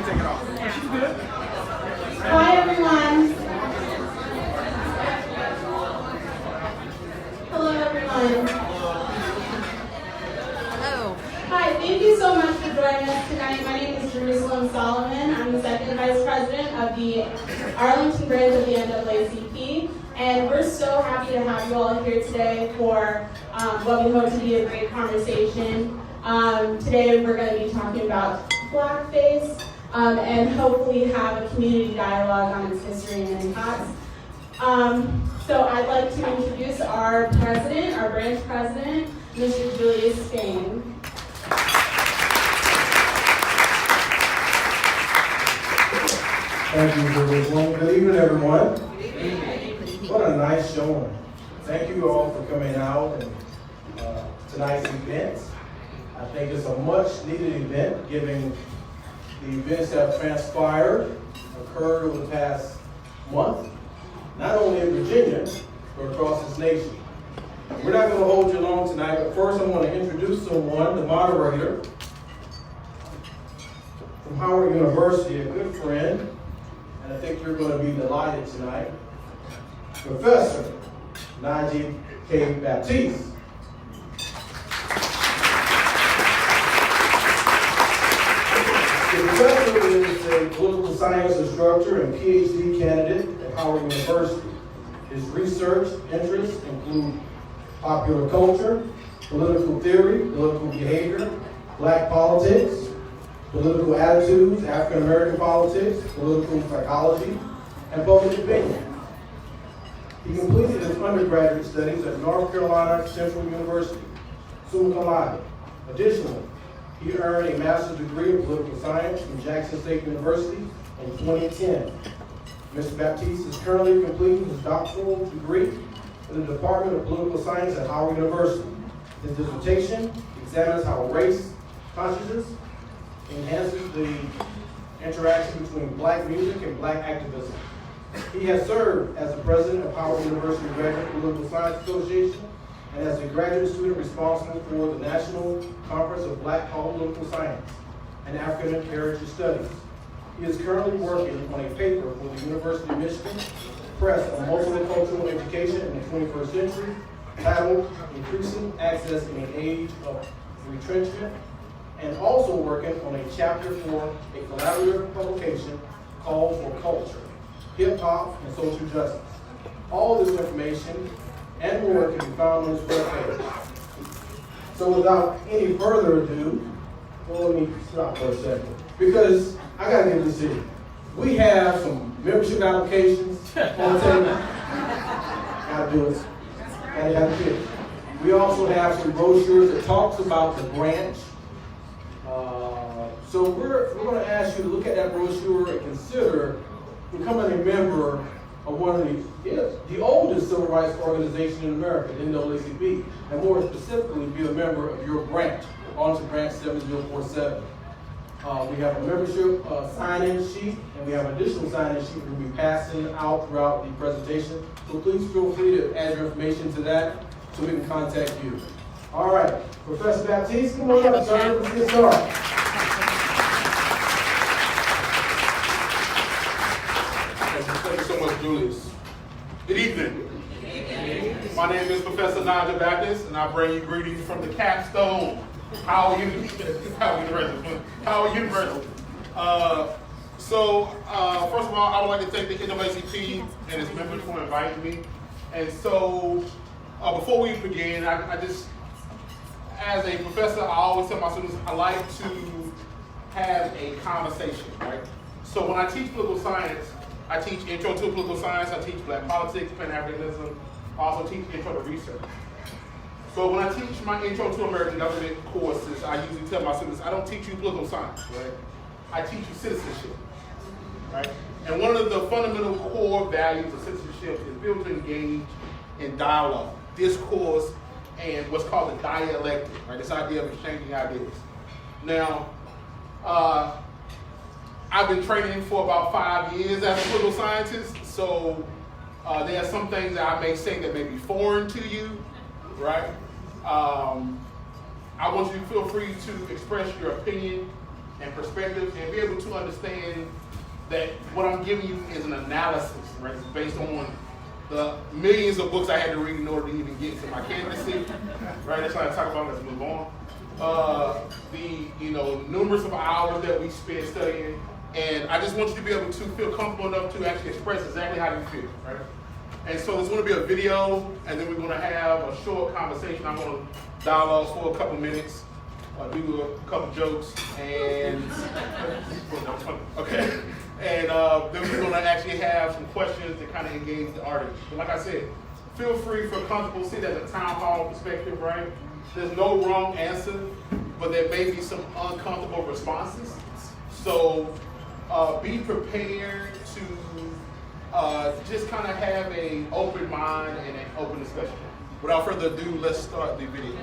can take it off. She's good. Hi, everyone. Hello, everyone. Hello. Hi, thank you so much for joining us tonight. My name is Jerusalem Solomon. I'm the second vice president of the Arlington branch of the NAACP. And we're so happy to have you all here today for what we hope to be a great conversation. Today we're going to be talking about Blackface and hopefully have a community dialogue on its history and impacts. So I'd like to introduce our president, our branch president, Mr. Julius Spain. Thank you, Jerusalem. Good evening, everyone. What a nice showing. Thank you all for coming out and tonight's event. I think it's a much needed event, given the events that have transpired, occurred over the past month, not only in Virginia, but across this nation. We're not going to hold you long tonight, but first I want to introduce someone, the moderator from Howard University, a good friend, and I think you're going to be delighted tonight, Professor Najee K. Baptiste. The professor is a political science instructor and PhD candidate at Howard University. His research interests include popular culture, political theory, political behavior, black politics, political attitudes, African American politics, political psychology, and public opinion. He completed his undergraduate studies at North Carolina Central University, summa cum laude. Additionally, he earned a master's degree in political science from Jackson State University in 2010. Mr. Baptiste is currently completing his doctoral degree in the Department of Political Science at Howard University. His dissertation examines how race consciousness enhances the interaction between black music and black activism. He has served as the president of Howard University Graduate Political Science Association and as a graduate student responsible for the National Conference of Black Political Science and African Heritage Studies. He is currently working on a paper for the University of Michigan Press on multicultural education in the 21st century, titled Increasing Access in an Age of Retrenchment, and also working on a chapter for a collaborative publication called For Culture, Hip Hop and Social Justice. All this information and more can be found on his webpage. So without any further ado, well, let me stop for a second, because I gotta give this to you. We have some membership applications on the table. Gotta do it. Gotta have it. We also have some brochures that talks about the branch. So we're going to ask you to look at that brochure and consider becoming a member of one of the oldest civil rights organization in America, the NAACP, and more specifically, be a member of your branch, Arlington Branch 7047. We have a membership sign-in sheet, and we have an additional sign-in sheet we'll be passing out throughout the presentation. So please feel free to add your information to that so we can contact you. All right, Professor Baptiste, come on up, sir. Let's get started. Thank you so much, Julius. Good evening. My name is Professor Najee Baptiste, and I bring you greetings from the capstone, Howard University. First of all, I would like to thank the NAACP and its members for inviting me. And so, before we begin, I just, as a professor, I always tell my students I like to have a conversation, right? So when I teach political science, I teach intro to political science, I teach black politics, Pan-Africanism, I also teach intro to research. So when I teach my intro to American government courses, I usually tell my students, I don't teach you political science, right? I teach you citizenship, right? And one of the fundamental core values of citizenship is being able to engage in dialogue, discourse, and what's called the dialectic, right? This idea of exchanging ideas. Now, I've been training for about 5 years as a political scientist, so there are some things that I may say that may be foreign to you, right? I want you to feel free to express your opinion and perspective and be able to understand that what I'm giving you is an analysis, right? It's based on the millions of books I had to read in order to even get to my candidacy, right? That's what I talk about. Let's move on. The numerous of hours that we spent studying, and I just want you to be able to feel comfortable enough to actually express exactly how you feel, right? And so there's going to be a video, and then we're going to have a short conversation. I'm going to dialogue for a couple minutes, do a couple jokes, and okay. And then we're going to actually have some questions to kind of engage the audience. But like I said, feel free, feel comfortable, see that as a town hall perspective, right? There's no wrong answer, but there may be some uncomfortable responses. So be prepared to just kind of have an open mind and an open discussion. Without further ado, let's start the video.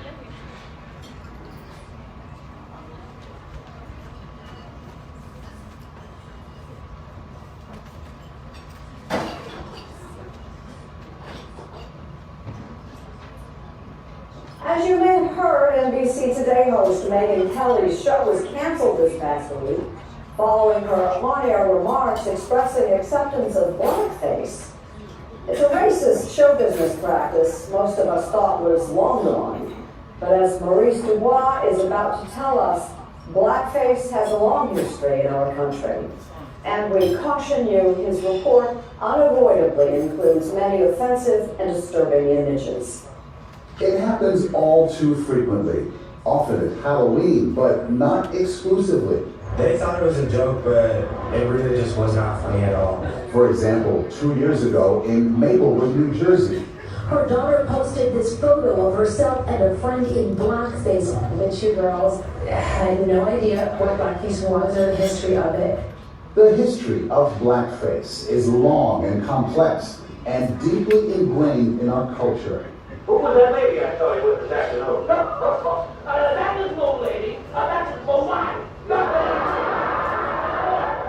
As you may have heard, NBC Today host Megyn Kelly's show was canceled this past week following her on-air remarks expressing acceptance of blackface. It's a racist show business practice most of us thought was long gone. But as Maurice Dubois is about to tell us, blackface has a long history in our country. And we caution you, his report unavoidably includes many offensive and disturbing images. It happens all too frequently, often at Halloween, but not exclusively. They thought it was a joke, but it really just was not funny at all. For example, 2 years ago in Maplewood, New Jersey. Her daughter posted this photo of herself and a friend in blackface. Which you girls had no idea what blackface was or the history of it. The history of blackface is long and complex and deeply ingrained in our culture. Who was that lady I saw you with this afternoon? That is no lady. That is my wife.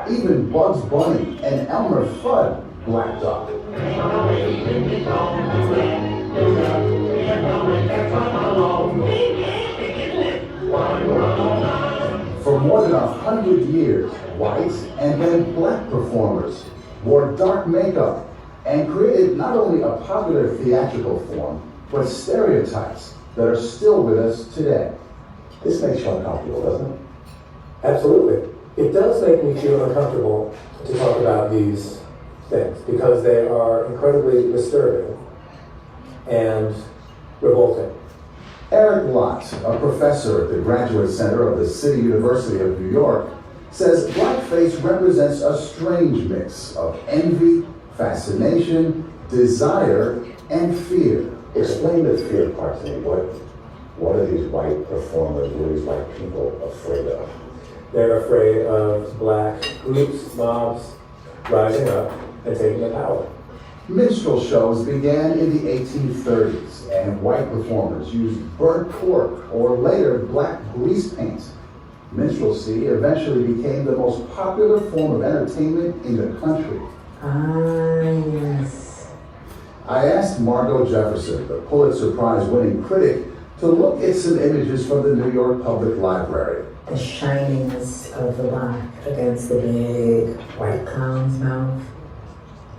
Even Bugs Bunny and Elmer Fudd blacked out. For more than 100 years, white and then black performers wore dark makeup and created not only a popular theatrical form, but stereotypes that are still with us today. This makes you uncomfortable, doesn't it? Absolutely. It does make me feel uncomfortable to talk about these things because they are incredibly disturbing and revolting. Eric Lott, a professor at the Graduate Center of the City University of New York, says blackface represents a strange mix of envy, fascination, desire, and fear. Explain the fear part to me. What are these white performers, what are these white people afraid of? They're afraid of black groups, mobs, rising up and taking the power. Minstrel shows began in the 1830s, and white performers used burnt cork or later black grease paint. Minstrelsy eventually became the most popular form of entertainment in the country. Yes. I asked Margot Jefferson, the Pulitzer Prize-winning critic, to look at some images from the New York Public Library. The shininess of the black against the big white clown's mouth,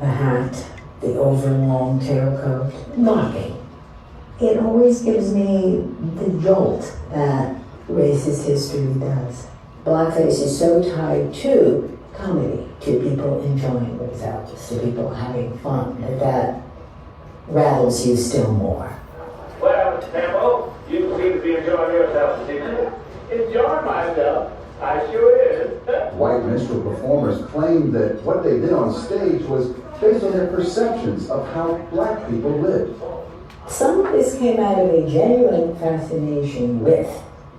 the hat, the overlong tailcoat, mocking. It always gives me the jolt that racist history does. Blackface is so tied to comedy, to people enjoying themselves, to people having fun, that rattles you still more. Well, Sambo, you seem to be enjoying yourself, didn't you? Enjoying myself? I sure is. White minstrel performers claimed that what they did on stage was based on their perceptions of how black people lived. Some of this came out of a genuine fascination with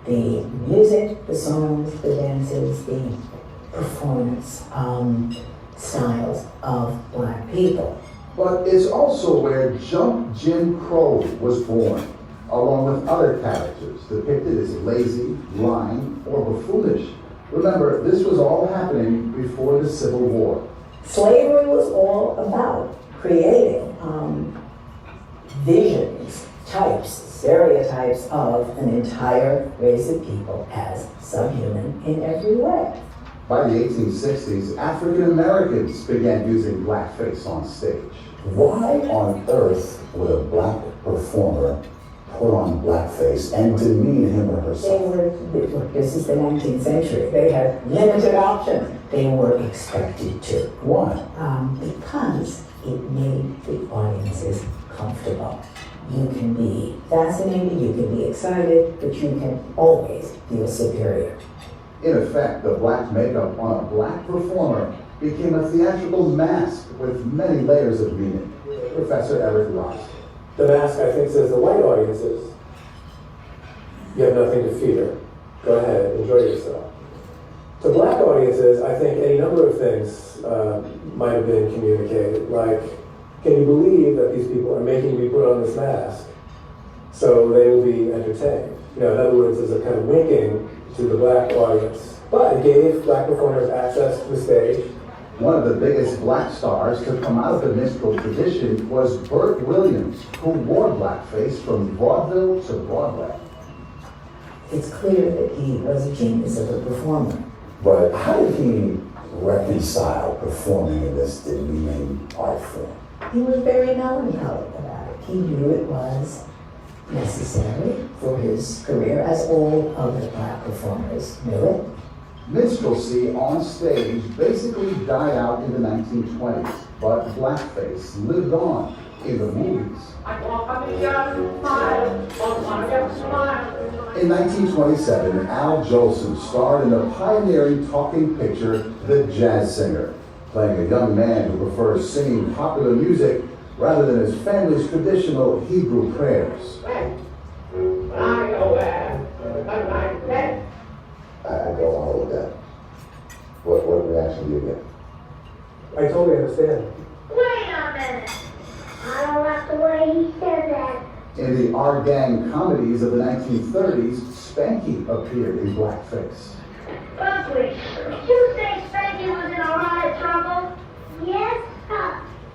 the music, the songs, the dances, the performance styles of black people. But it's also where Jump Jim Crow was born, along with other characters depicted as lazy, lying, or buffoonish. Remember, this was all happening before the Civil War. Slavery was all about creating visions stereotypes of an entire race of people as subhuman in every way. By the 1860s, African Americans began using blackface on stage. Why on earth would a black performer put on blackface and demean him or herself? This is the 19th century. They had limited options. They were expected to. Why? Because it made the audiences comfortable. You can be fascinated, you can be excited, but you can always feel superior. In effect, the black makeup on a black performer became a theatrical mask with many layers of meaning. Professor Eric Ross. The mask, I think, says the white audiences, you have nothing to fear. Go ahead, enjoy yourself. To black audiences, I think any number of things might have been communicated, like, can you believe that these people are making me put on this mask so they will be entertained? In other words, there's a kind of winking to the black audience. But it gave black performers access to the stage. One of the biggest black stars to come out of the minstrel tradition was Burt Williams, who wore blackface from vaudeville to Broadway. It's clear that he was a genius of a performer. But how did he reconcile performing in this demeaning art form? He was very melancholy about it. He knew it was necessary for his career, as all other black performers knew it. Minstrelsy on stage basically died out in the 1920s, but blackface lived on in the movies. In 1927, Al Jolson starred in the pioneering talking picture The Jazz Singer, playing a young man who prefers singing popular music rather than his family's traditional Hebrew prayers. I go on with that. What reaction do you get? I totally understand. Wait a minute. I don't like the way he said that. In the Our Gang comedies of the 1930s, Spanky appeared in blackface. Buckley, did you say Spanky was in a lot of trouble? Yes,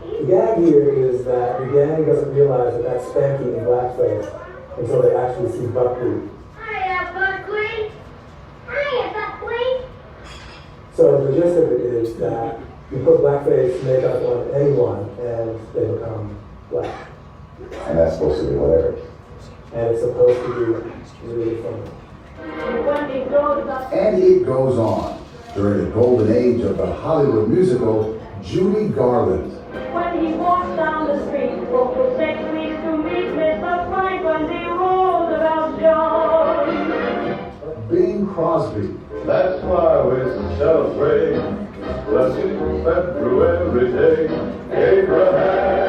The gag here is that the gang doesn't realize that that's Spanky in blackface until they actually see Buckley. Hiya, Buckley. Hiya, Buckley. So the gist of it is that you put blackface makeup on anyone and they become black. And that's supposed to be hilarious. And it's supposed to be really funny. And it goes on. During the golden age of the Hollywood musical, Judy Garland. When he walks down the street, local sexually to meet Mr. Franklin D. Roosevelt John. Bing Crosby. That's why we celebrate blessings that grew every day. Abraham.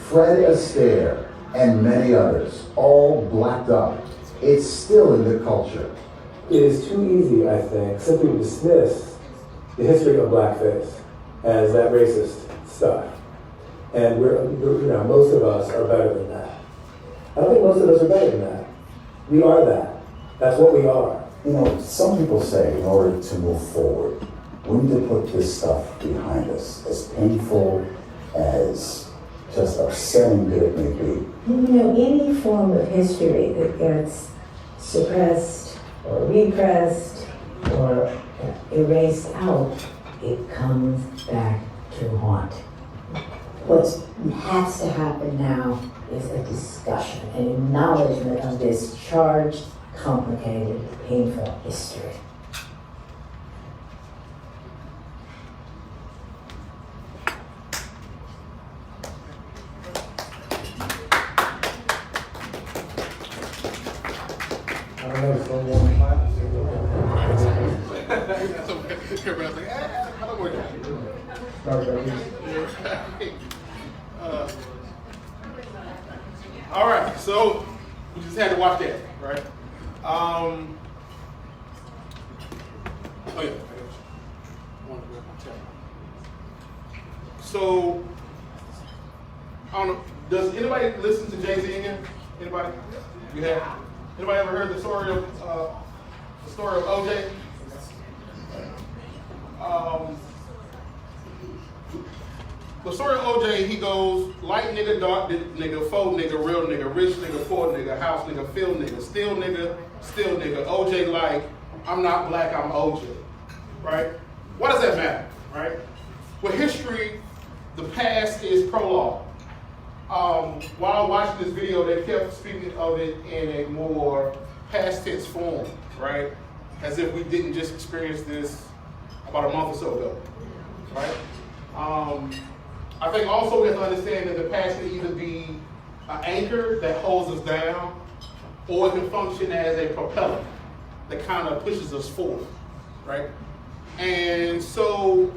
Fred Astaire, and many others, all blacked up. It's still in the culture. It is too easy, I think, simply to dismiss the history of blackface as that racist stuff. And most of us are better than that. I don't think most of us are better than that. We are that. That's what we are. Some people say in order to move forward, we need to put this stuff behind us, as painful, as just upsetting that it may be. Any form of history that gets suppressed or repressed or erased out, it comes back to haunt. What has to happen now is a discussion, an acknowledgement of this charged, complicated, painful history. All right, so we just had to watch that, right? Oh yeah. So I don't know. Does anybody listen to Jay-Z again? Anybody? You have? Anybody ever heard the story of OJ? the story of OJ, he goes, light nigga, dark nigga, faux nigga, real nigga, rich nigga, poor nigga, house nigga, field nigga, still nigga, still nigga. OJ like, I'm not black, I'm OJ, right? Why does that matter, right? With history, the past is prologue. While watching this video, they kept speaking of it in a more past tense form, right? As if we didn't just experience this about a month or so ago, right? I think also we have to understand that the past can either be an anchor that holds us down, or it can function as a propeller that kind of pushes us forward, right? And so,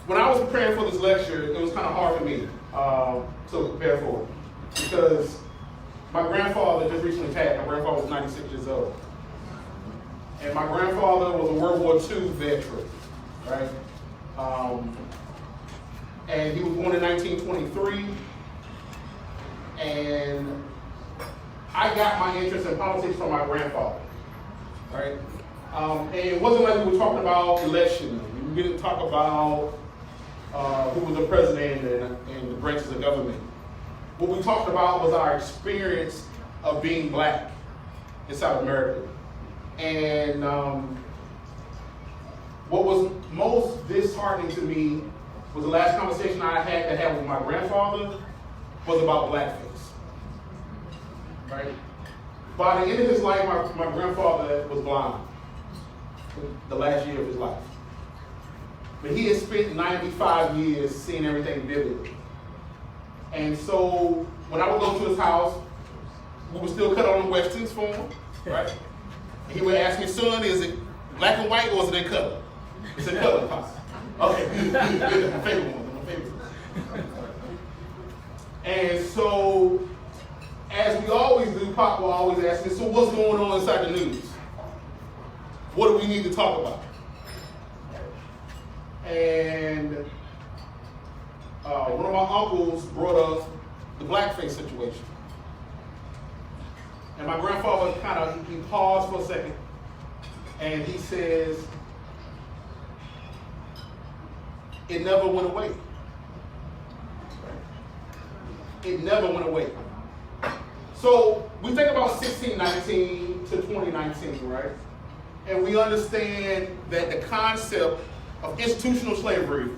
when I was preparing for this lecture, it was kind of hard for me to prepare for it, because my grandfather just recently passed. My grandfather was 96 years old. And my grandfather was a World War II veteran, right? And he was born in 1923. And I got my interest in politics from my grandfather, right? And it wasn't like we were talking about elections. We didn't talk about who was the president and the branches of government. What we talked about was our experience of being black in South America. And what was most disheartening to me was the last conversation I had to have with my grandfather was about blackface, right? By the end of his life, my grandfather was blind the last year of his life. But he had spent 95 years seeing everything vividly. And so when I would go to his house, we would still cut on the Westerns for him, right? And he would ask me, son, is it black and white or is it in color? It's in color, Pop. Okay, good. My favorite one. And so, as we always do, Pop will always ask me, so what's going on inside the news? What do we need to talk about? And one of my uncles brought up the blackface situation. And my grandfather he paused for a second, and he says, it never went away. It never went away. So we think about 1619 to 2019, right? And we understand that the concept of institutional slavery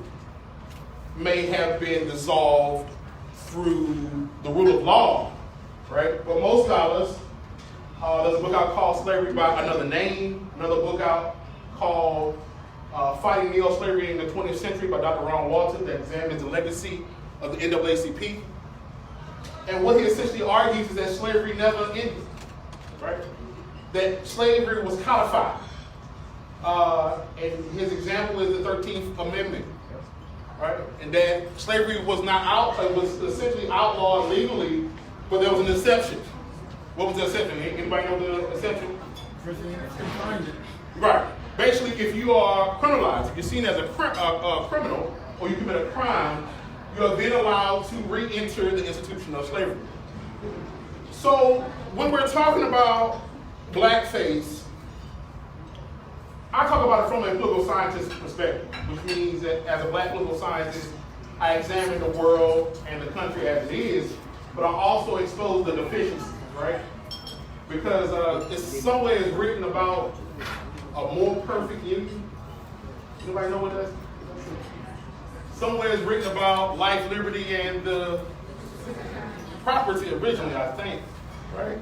may have been dissolved through the rule of law, right? But most scholars, there's a book out called Slavery by Another Name, another book out called Fighting Neo-Slavery in the 20th Century by Dr. Ron Walton that examines the legacy of the NAACP. And what he essentially argues is that slavery never ended, right? That slavery was codified. And his example is the 13th Amendment, right? And that slavery was not out, it was essentially outlawed legally, but there was an exception. What was the exception? Anybody know the exception? Right. Basically, if you are criminalized, if you're seen as a criminal, or you commit a crime, you are then allowed to re-enter the institution of slavery. So, when we're talking about blackface, I talk about it from a political scientist perspective, which means that as a black political scientist, I examine the world and the country as it is, but I also expose the deficiencies, right? Because it's somewhere is written about a more perfect union. Anybody know what that is? Somewhere is written about life, liberty, and property originally, I think, right?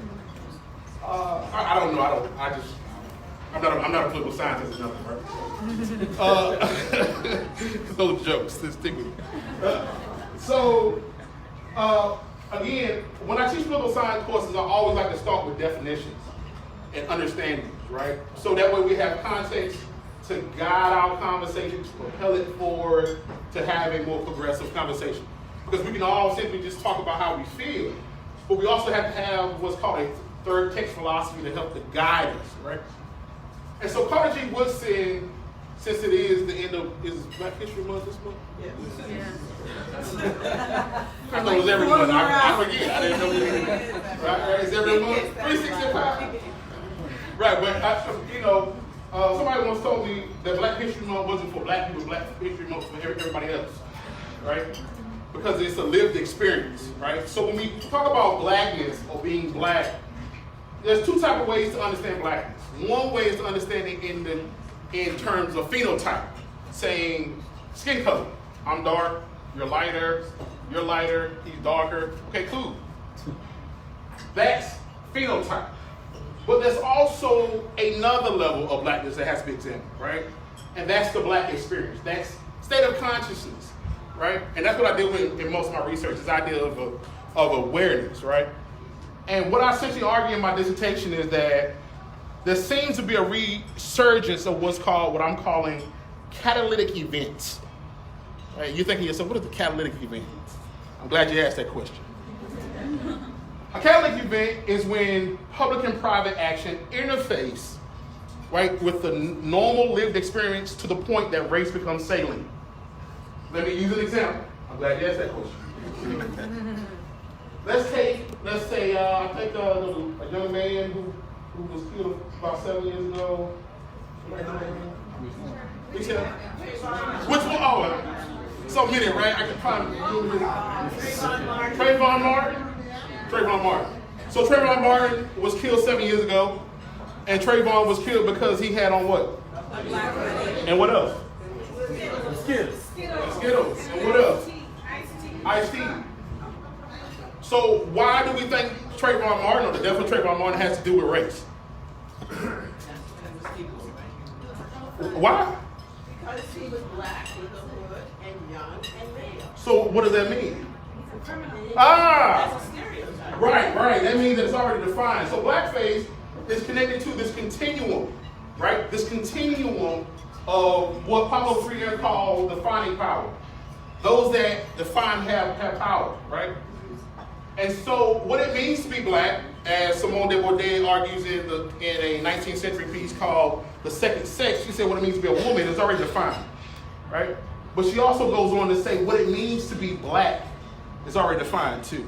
I don't know. I'm not a political scientist or nothing, right? Those jokes, stick with me. Again, when I teach political science courses, I always like to start with definitions and understandings, right? So that way we have context to guide our conversation, to propel it forward, to have a more progressive conversation. Because we can all simply just talk about how we feel, but we also have to have what's called a third text philosophy to help to guide us, right? And so Carter G. Woodson, since it is the end of, is Black History Month this month? Yes. I thought it was every month. I forget. I didn't know it was. Right? It's every month? 365. Right, but Somebody once told me that Black History Month wasn't for Black people, Black History Month for everybody else, right? Because it's a lived experience, right? So when we talk about blackness or being black, there's two types of ways to understand blackness. One way is to understand it in terms of phenotype, saying skin color. I'm dark, you're lighter, he's darker. Okay, cool. That's phenotype. But there's also another level of blackness that has to be examined, right? And that's the Black experience. That's state of consciousness, right? And that's what I deal with in most of my research, this idea of awareness, right? And what I essentially argue in my dissertation is that there seems to be a resurgence of what I'm calling catalytic events. Right? You're thinking to yourself, what is the catalytic event? I'm glad you asked that question. A catalytic event is when public and private action interface, right, with the normal lived experience to the point that race becomes salient. Let me use an example. I'm glad you asked that question. Let's say I think a young man who was killed about 7 years ago. Which one? Oh, so many, right? I can find Trayvon Martin. Trayvon Martin. So Trayvon Martin was killed 7 years ago, and Trayvon was killed because he had on what? And what else? Skittles. And what else? Iced tea. So why do we think Trayvon Martin, or the death of Trayvon Martin, has to do with race? Why? Because he was black in the hood and young and male. So what does that mean? That's a stereotype. Right. That means that it's already defined. So blackface is connected to this continuum, right? This continuum of what Paulo Freire called defining power. Those that define have power, right? And so what it means to be black, as Simone de Beauvoir argues in a 19th century piece called The Second Sex, she said what it means to be a woman is already defined, right? But she also goes on to say what it means to be black is already defined too,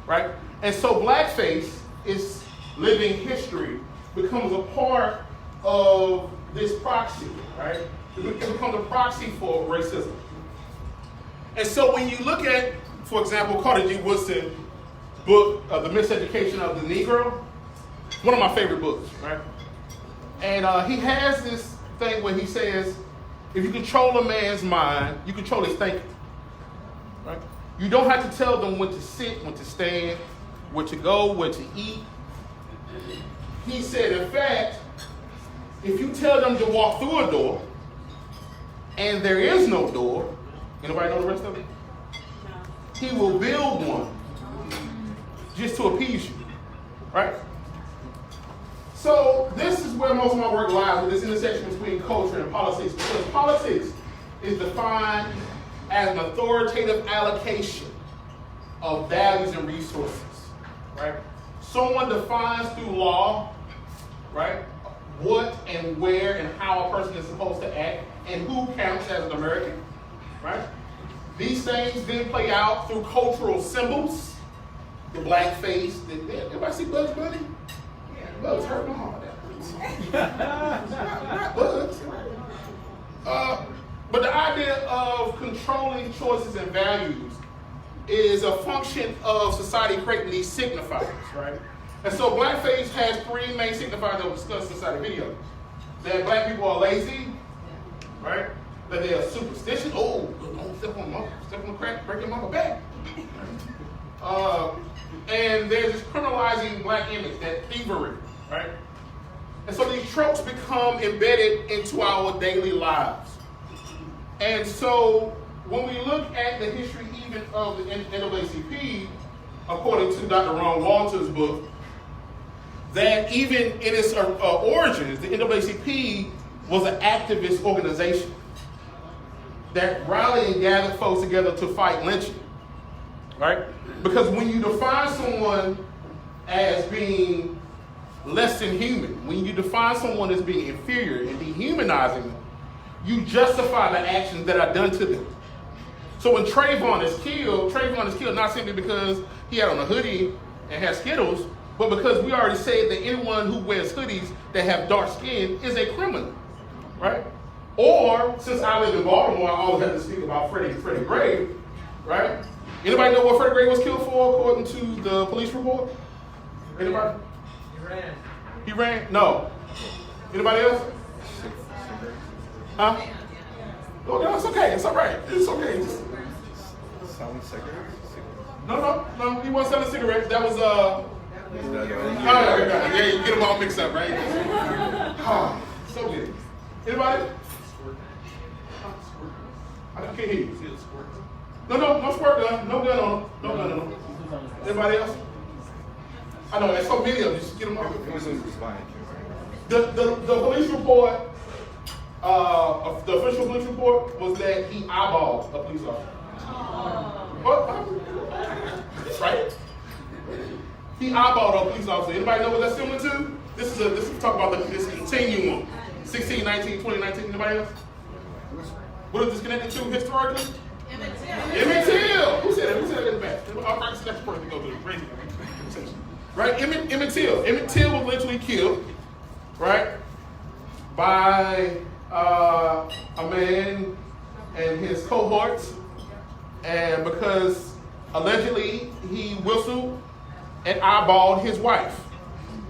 right? And so blackface is living history, becomes a part of this proxy, right? It becomes a proxy for racism. And so when you look at, for example, Carter G. Woodson book, The Miseducation of the Negro, one of my favorite books, right? And he has this thing where he says, if you control a man's mind, you control his thinking, right? You don't have to tell them when to sit, when to stand, where to go, where to eat. He said, in fact, if you tell them to walk through a door and there is no door, anybody know the rest of it? He will build one just to appease you, right? So this is where most of my work lies, with this intersection between culture and politics, because politics is defined as an authoritative allocation of values and resources, right? Someone defines through law, right, what and where and how a person is supposed to act and who counts as an American, right? These things then play out through cultural symbols, the blackface. Everybody see Bugs Bunny? Yeah, Bugs hurt my heart. Bugs. But the idea of controlling choices and values is a function of society creating these signifiers, right? And so blackface has three main signifiers that we'll discuss inside the video. That black people are lazy, right? That they are superstitious. Oh, don't step on crack, break your mama back. And there's this criminalizing black image, that thievery, right? And so these tropes become embedded into our daily lives. And so when we look at the history even of the NAACP, according to Dr. Ron Walter's book, that even in its origins, the NAACP was an activist organization that rallied and gathered folks together to fight lynching, right? Because when you define someone as being less than human, when you define someone as being inferior and dehumanizing them, you justify the actions that are done to them. So when Trayvon is killed not simply because he had on a hoodie and had Skittles, but because we already said that anyone who wears hoodies that have dark skin is a criminal, right? Or, since I live in Baltimore, I always have to speak about Freddie Gray, right? Anybody know what Freddie Gray was killed for according to the police report? Anybody? He ran? No. Anybody else? Huh? Oh, no, it's okay. It's all right. It's okay. Selling cigarettes? No, he wasn't selling cigarettes. That was, yeah, you get them all mixed up, right? So good. Anybody? I can't hear you. No squirt gun. No gun on him. No gun on him. Anybody else? I know, there's so many of them. Just get them all. The police report, the official police report was that he eyeballed a police officer. What? Right? He eyeballed a police officer. Anybody know what that's similar to? This is talk about this continuum. 16, 19, 20, 19. Anybody else? What is this connected to historically? Emmett Till. Who said that? Who said that in the back? I'll practice the next person to go to the crazy. Right? Emmett Till. Emmett Till was literally killed, right, by a man and his cohorts, and because allegedly he whistled and eyeballed his wife,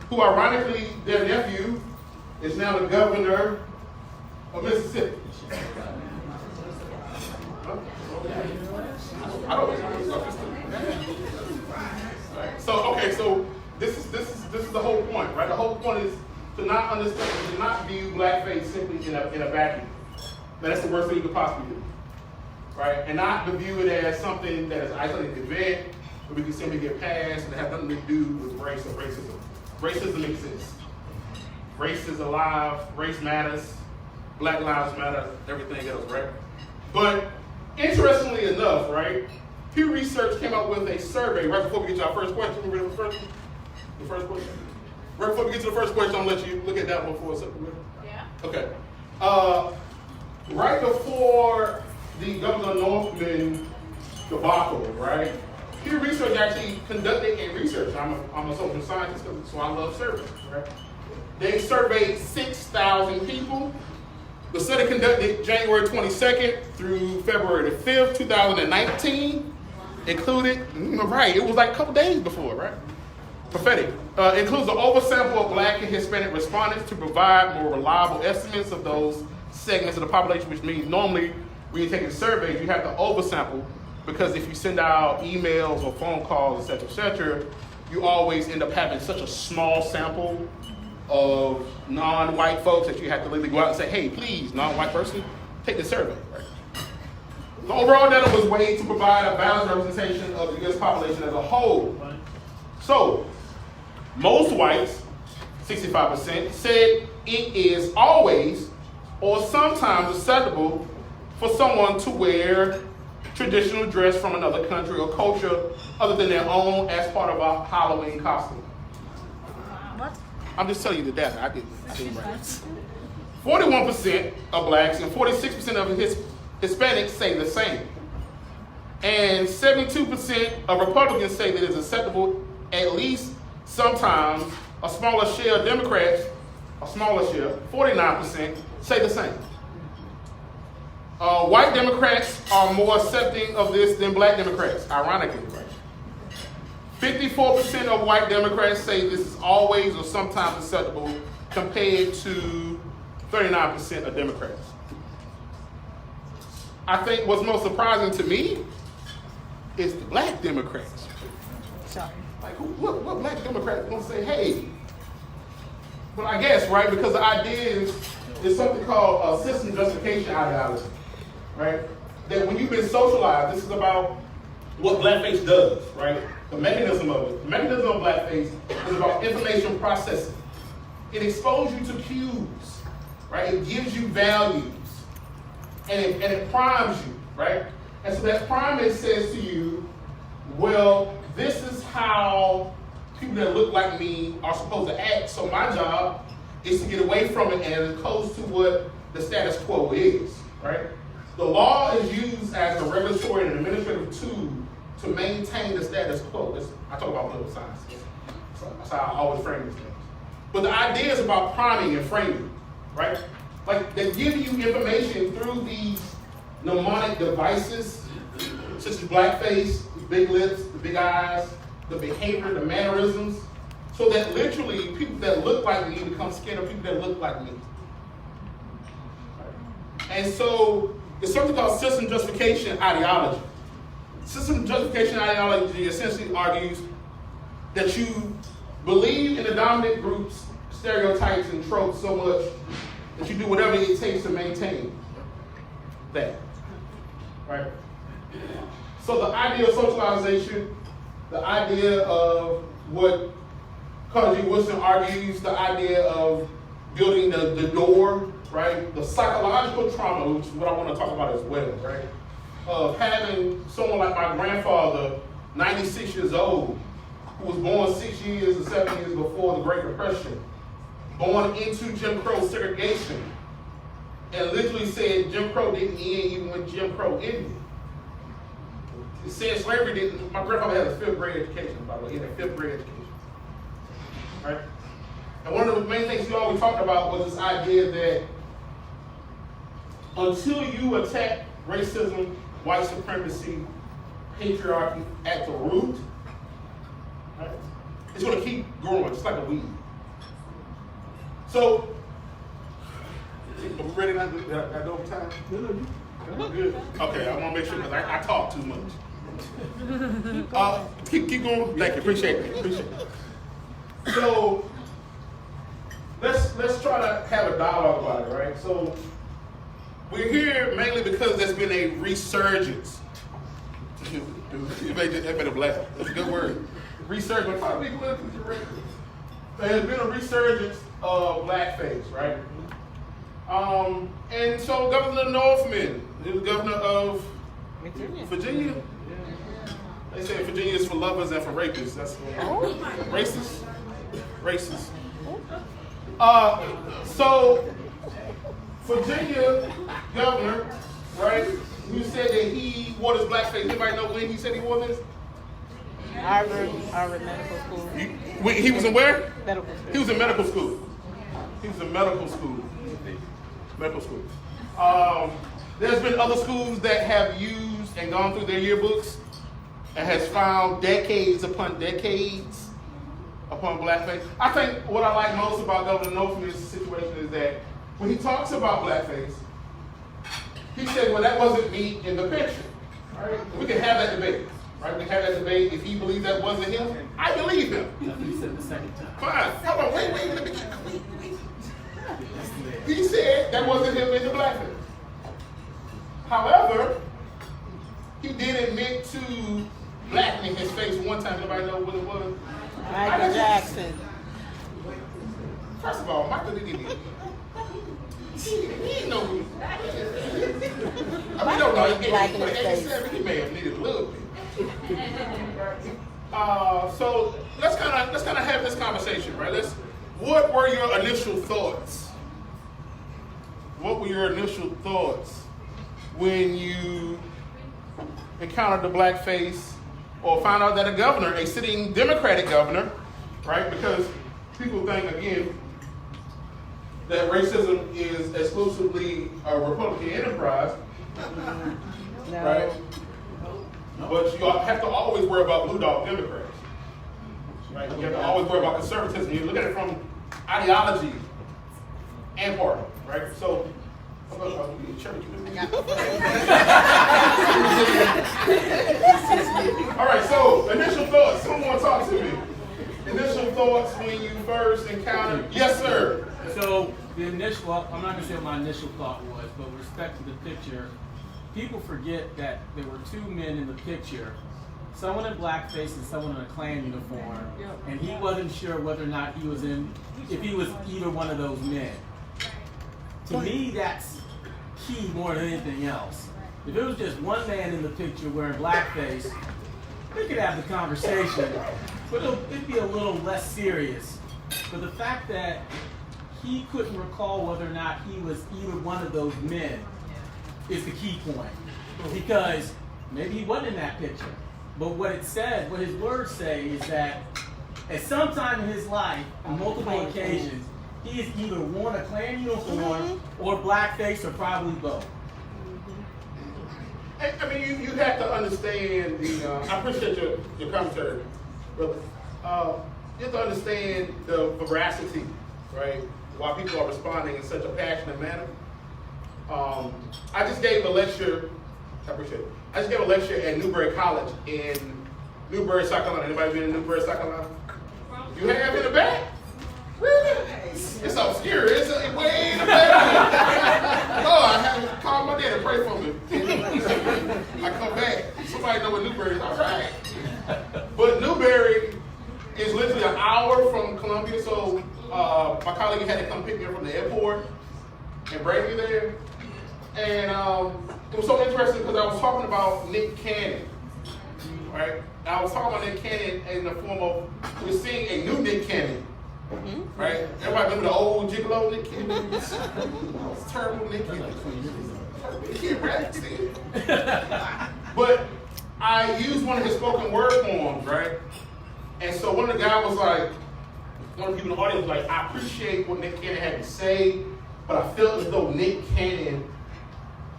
who ironically, their nephew is now the governor of Mississippi. I don't know. So this is the whole point, right? The whole point is to not understand, to not view blackface simply in a vacuum. That's the worst thing you could possibly do, right? And not to view it as something that is an isolated event, where we can simply get past and have nothing to do with race or racism. Racism exists. Race is alive. Race matters. Black lives matter. Everything else, right? But interestingly enough, right? Pew Research came out with a survey right before we get to our first question. Remember the first question? Right before we get to the first question, I'm going to let you look at that one for a second. Yeah. Okay. Right before the Governor Northman debacle, right? Pew Research actually conducted a research. I'm a social scientist, so I love surveys, right? They surveyed 6,000 people. The study conducted January 22nd through February the 5th, 2019. Included, right, it was like a couple days before, right? Prophetic. Includes an oversample of Black and Hispanic respondents to provide more reliable estimates of those segments of the population, which means normally when you're taking surveys, you have to oversample, because if you send out emails or phone calls, et cetera, you always end up having such a small sample of non-white folks that you have to literally go out and say, hey, please, non-white person, take the survey, right? The overall data was weighed to provide a balanced representation of the U.S. population as a whole. So, most whites, 65%, said it is always or sometimes acceptable for someone to wear traditional dress from another country or culture other than their own as part of a Halloween costume. What? I'm just telling you the data. I didn't write. 41% of blacks and 46% of Hispanics say the same. And 72% of Republicans say that it's acceptable at least sometimes. A smaller share of Democrats, 49%, say the same. White Democrats are more accepting of this than black Democrats, ironically, right? 54% of white Democrats say this is always or sometimes acceptable, compared to 39% of Democrats. I think what's most surprising to me is the black Democrats. Sorry. Like, what black Democrats gonna say, hey? But I guess, right, because the idea is something called system justification ideology, right? That when you've been socialized, this is about what blackface does, right? The mechanism of it. The mechanism of blackface is about information processing. It exposes you to cues, right? It gives you values, and it primes you, right? And so that priming says to you, well, this is how people that look like me are supposed to act, so my job is to get away from it and as close to what the status quo is, right? The law is used as a regulatory and administrative tool to maintain the status quo. I talk about political science. That's how I always frame these things. But the idea is about priming and framing, right? Like they give you information through these mnemonic devices, such as blackface, the big lips, the big eyes, the behavior, the mannerisms, so that literally people that look like me become scared of people that look like me. And so it's something called system justification ideology. System justification ideology essentially argues that you believe in the dominant group's stereotypes and tropes so much that you do whatever it takes to maintain that, right? So the idea of socialization, the idea of what Carter G. Woodson argues, the idea of building the door, right? The psychological trauma, which is what I want to talk about as well, right? Of having someone like my grandfather, 96 years old, who was born 6 years or 7 years before the Great Depression, born into Jim Crow segregation, and literally said Jim Crow didn't end even when Jim Crow ended. It said slavery didn't. My grandfather had a 5th grade education, by the way. He had a 5th grade education, right? And one of the main things he always talked about was this idea that until you attack racism, white supremacy, patriarchy at the root, right, it's going to keep growing just like a weed. So, are we ready now? Did I go over time? Good. Okay, I want to make sure because I talk too much. Keep going. Thank you. Appreciate it. So, let's try to have a dialogue about it, right? So, we're here mainly because there's been a resurgence. You made a laugh. That's a good word. Resurgence. How do we politically correct? There's been a resurgence of blackface, right? And so Governor Northman, the governor of Virginia. They say Virginia is for lovers and for rapists. That's racist. Racist. So Virginia governor, right? You said that he wore this blackface. Anybody know when he said he wore this? Harvard Medical School. He was in where? Medical school. He was in medical school. He was in medical school. Medical school. There's been other schools that have used and gone through their yearbooks and has found decades upon decades upon blackface. I think what I like most about Governor Northman's situation is that when he talks about blackface, he said, well, that wasn't me in the picture. Right? We can have that debate. Right? We can have that debate. If he believes that wasn't him, I believe him. He said the second time. Fine. Hold on, wait, let me get wait. He said that wasn't him in the blackface. However, he did admit to blackening his face one time. Nobody know what it was? Michael Jackson. First of all, Michael didn't even. He didn't know who. I mean, no, he may have needed a little bit. So let's kind of have this conversation, right? What were your initial thoughts? What were your initial thoughts when you encountered the blackface or found out that a governor, a sitting Democratic governor, right? Because people think, again, that racism is exclusively a Republican enterprise, right? But you have to always worry about blue dog Democrats, right? You have to always worry about conservatism. You look at it from ideology and party, right? So, all right, so initial thoughts. Someone talk to me. Initial thoughts when you first encountered. Yes, sir. So the initial, well, I'm not going to say what my initial thought was, but with respect to the picture, people forget that there were two men in the picture, someone in blackface and someone in a Klan uniform, and he wasn't sure whether or not he was if he was either one of those men. To me, that's key more than anything else. If it was just one man in the picture wearing blackface, we could have the conversation, but it'd be a little less serious. But the fact that he couldn't recall whether or not he was either one of those men is the key point. Because maybe he wasn't in that picture. But what it said, what his words say is that At some time in his life, on multiple occasions, he has either worn a Klan uniform or blackface, or probably both. I mean, you have to understand I appreciate your commentary, brother. You have to understand the veracity, right? Why people are responding in such a passionate manner. I just gave a lecture. I appreciate it. I just gave a lecture at Newberry College in Newberry, South Carolina. Anybody been in Newberry, South Carolina? You have in the back? Really? It's obscure. It's way in the back. Oh, I have to call my dad and pray for me. I come back. Somebody know what Newberry is. All right. But Newberry is literally an hour from Columbia, so my colleague had to come pick me up from the airport and bring me there. And it was so interesting because I was talking about Nick Cannon, right? I was talking about Nick Cannon in the form of, we're seeing a new Nick Cannon, right? Everybody remember the old Gigolo Nick Cannon? It's terrible Nick Cannon. He can't rap still. But I used one of his spoken word poems, right? And so one of the guys was like, one of the people in the audience was like, I appreciate what Nick Cannon had to say, but I felt as though Nick Cannon,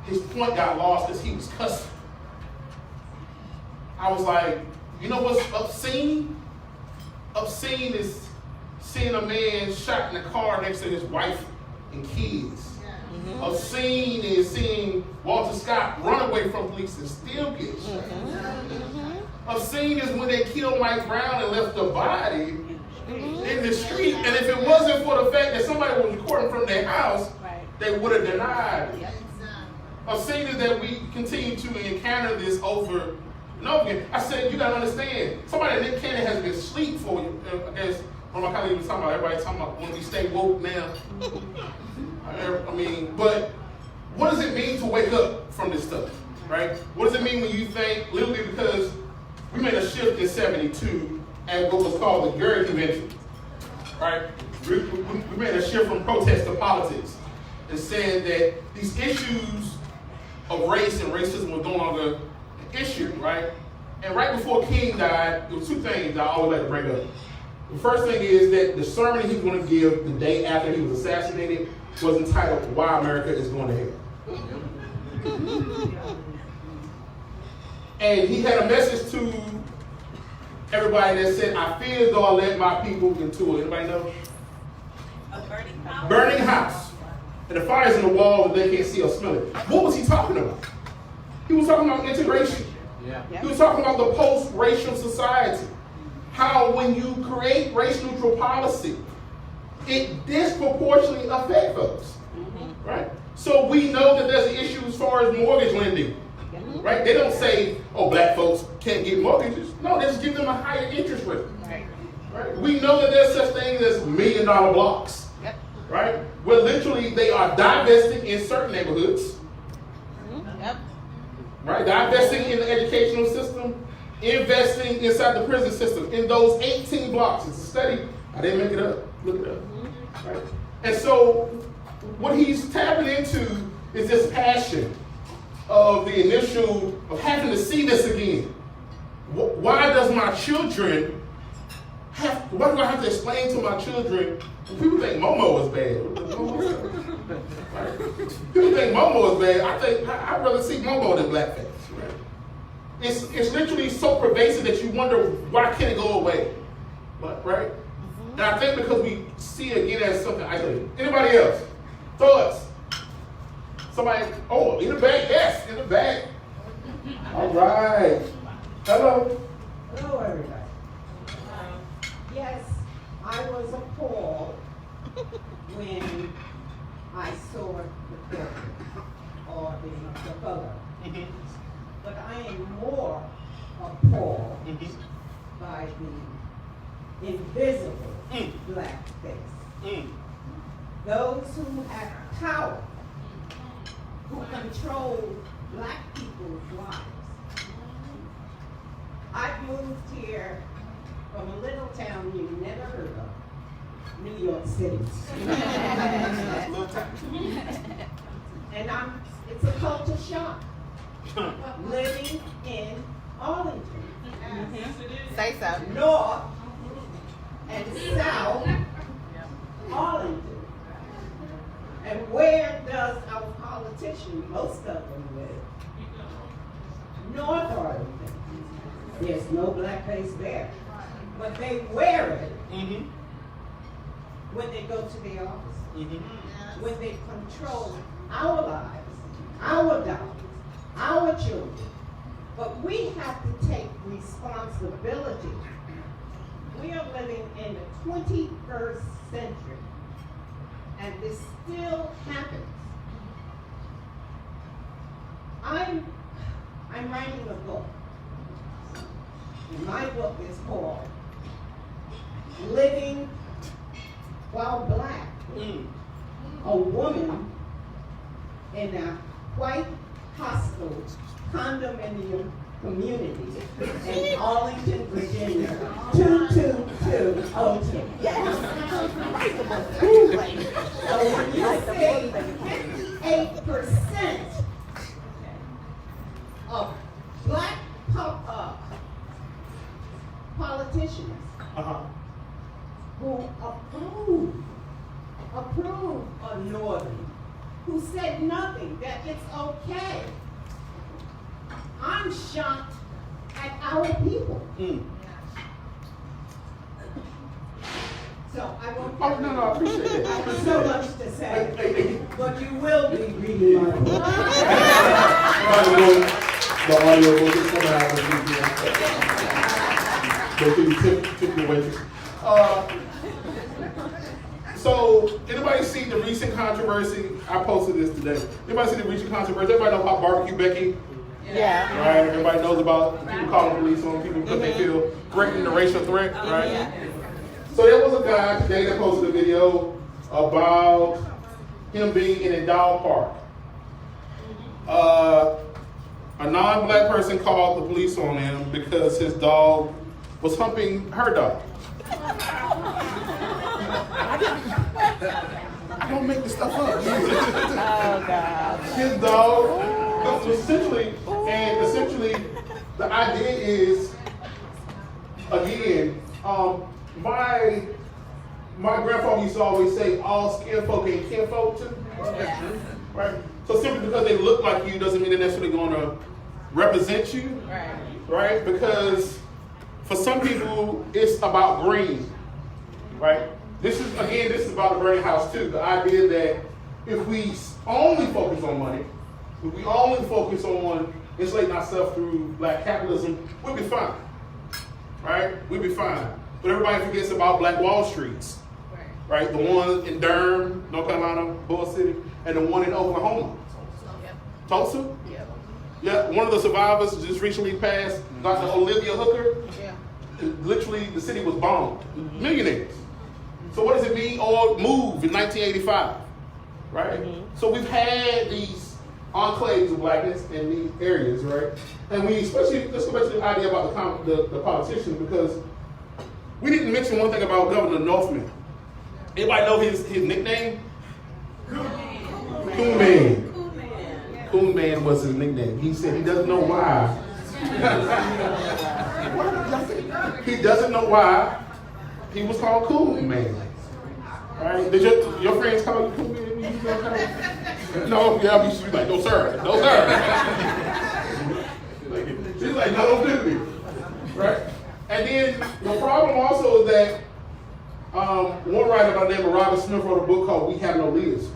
his point got lost because he was cussing. I was like, you know what's obscene? Obscene is seeing a man shot in the car next to his wife and kids. Obscene is seeing Walter Scott run away from police and still get shot. Obscene is when they killed Mike Brown and left the body in the street, and if it wasn't for the fact that somebody was recording from their house, they would have denied it. Obscene is that we continue to encounter this over and over again. I said, you gotta understand, somebody Nick Cannon has been asleep for you. I guess one of my colleagues was talking about, everybody talking about when we stay woke now. I mean, but what does it mean to wake up from this stuff, right? What does it mean when you think, literally because we made a shift in 72 at what was called the Gary Convention, right? We made a shift from protest to politics and said that these issues of race and racism was no longer an issue, right? And right before King died, there were two things I always like to bring up. The first thing is that the sermon he was going to give the day after he was assassinated was entitled, Why America is Going to Hell. And he had a message to everybody that said, I feel as though I led my people into it. Anybody know? A burning house. Burning house. And the fire's in the wall that they can't see or smell it. What was he talking about? He was talking about integration. He was talking about the post-racial society. How when you create race-neutral policy, it disproportionately affects folks, right? So we know that there's an issue as far as mortgage lending, right? They don't say, oh, black folks can't get mortgages. No, they just give them a higher interest rate, right? We know that there's such things as $1 million blocks, right? Where literally they are divesting in certain neighborhoods, right? Divesting in the educational system, investing inside the prison system in those 18 blocks. It's a study. I didn't make it up. Look it up. Right? And so what he's tapping into is this passion of the initial, of having to see this again. Why does my children why do I have to explain to my children, people think Momo is bad. Right? People think Momo is bad. I'd rather see Momo than Blackface. Right? It's literally so pervasive that you wonder, why can't it go away? Right? And I think because we see it again as something isolated. Anybody else? Thoughts? Somebody, oh, in the back, yes, in the back. All right. Hello. Hello, everybody. Yes, I was appalled when I saw the book or the photo. But I am more appalled by the invisible blackface. Those who have power, who control black people's lives. I've moved here from a little town you never heard of, New York City. And it's a culture shock. Living in Arlington. Say so. North and South Arlington. And where does our politician, most of them live? North Arlington. There's no blackface there. But they wear it when they go to the office. When they control our lives, our dollars, our children. But we have to take responsibility. We are living in the 21st century, and this still happens. I'm writing a book, and my book is called Living While Black. A woman in a white hostel condominium community in Arlington, Virginia, 22202. Yes. So when you say 58% of black politicians who approve of Northern, who said nothing, that it's okay. I'm shocked at our people. So I won't. Oh, no, I appreciate it. I have so much to say, but you will be reading my book. The audio will just come out and tip your waitress. So, anybody see the recent controversy? I posted this today. Anybody see the recent controversy? Everybody know about Barbecue Becky? Yeah. Right? Everybody knows about people calling police on people because they feel threatening the racial threat, right? Yeah. So there was a guy today that posted a video about him being in a dog park. A non-black person called the police on him because his dog was humping her dog. I don't make this stuff up. Oh, God. His dog, essentially, the idea is, again, my grandfather used to always say, all skin folk ain't kin folk too. Right? So simply because they look like you doesn't mean they're necessarily going to represent you. Right? Because for some people, it's about green. Right? This is about the brain house too. The idea that if we only focus on money, if we only focus on insulating ourselves through black capitalism, we'll be fine. Right? We'll be fine. But everybody forgets about Black Wall Streets. Right? The one in Durham, North Carolina, Bull City, and the one in Oklahoma. Tulsa? Yeah. One of the survivors just recently passed, Dr. Olivia Hooker. Literally, the city was bombed. Millionaires. So what does it mean? Or move in 1985, right? So we've had these enclaves of blackness in these areas, right? And we especially, let's go back to the idea about the politicians, because we didn't mention one thing about Governor Northman. Anybody know his nickname? Coon Man. Coon Man was his nickname. He said he doesn't know why. He doesn't know why he was called Coon Man. Right? Did your friends call you Coon Man? No, yeah, she's like, no sir, no sir. She's like, no, don't do me. Right? And then the problem also is that one writer by the name of Robert Smith wrote a book called We Have No Leaders.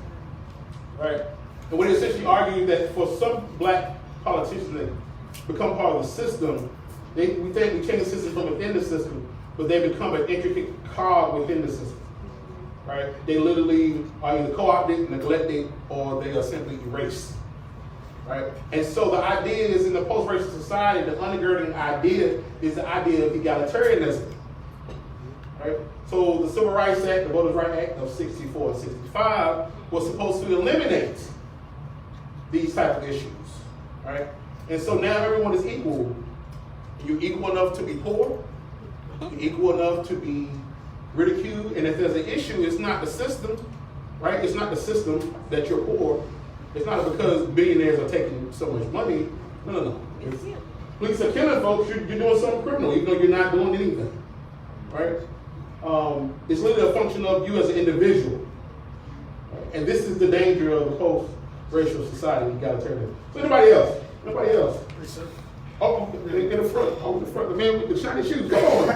Right? And what he essentially argued that for some black politicians that become part of the system, we think we change the system from within the system, but they become an intricate cog within the system. Right? They literally are either co-opted, neglected, or they are simply erased. Right? And so the idea is in the post-racial society, the undergirding idea is the idea of egalitarianism. Right? So the Civil Rights Act, the Voters' Rights Act of 64 and 65 was supposed to eliminate these type of issues. Right? And so now everyone is equal. You're equal enough to be poor. You're equal enough to be ridiculed. And if there's an issue, it's not the system. Right? It's not the system that you're poor. It's not because billionaires are taking so much money. No. Police are killing folks. You're doing something criminal, even though you're not doing anything. Right? It's literally a function of you as an individual. And this is the danger of a post-racial society. You gotta turn it. So anybody else? Anybody else? Oh, in the front. Oh, the front. The man with the shiny shoes. Come on.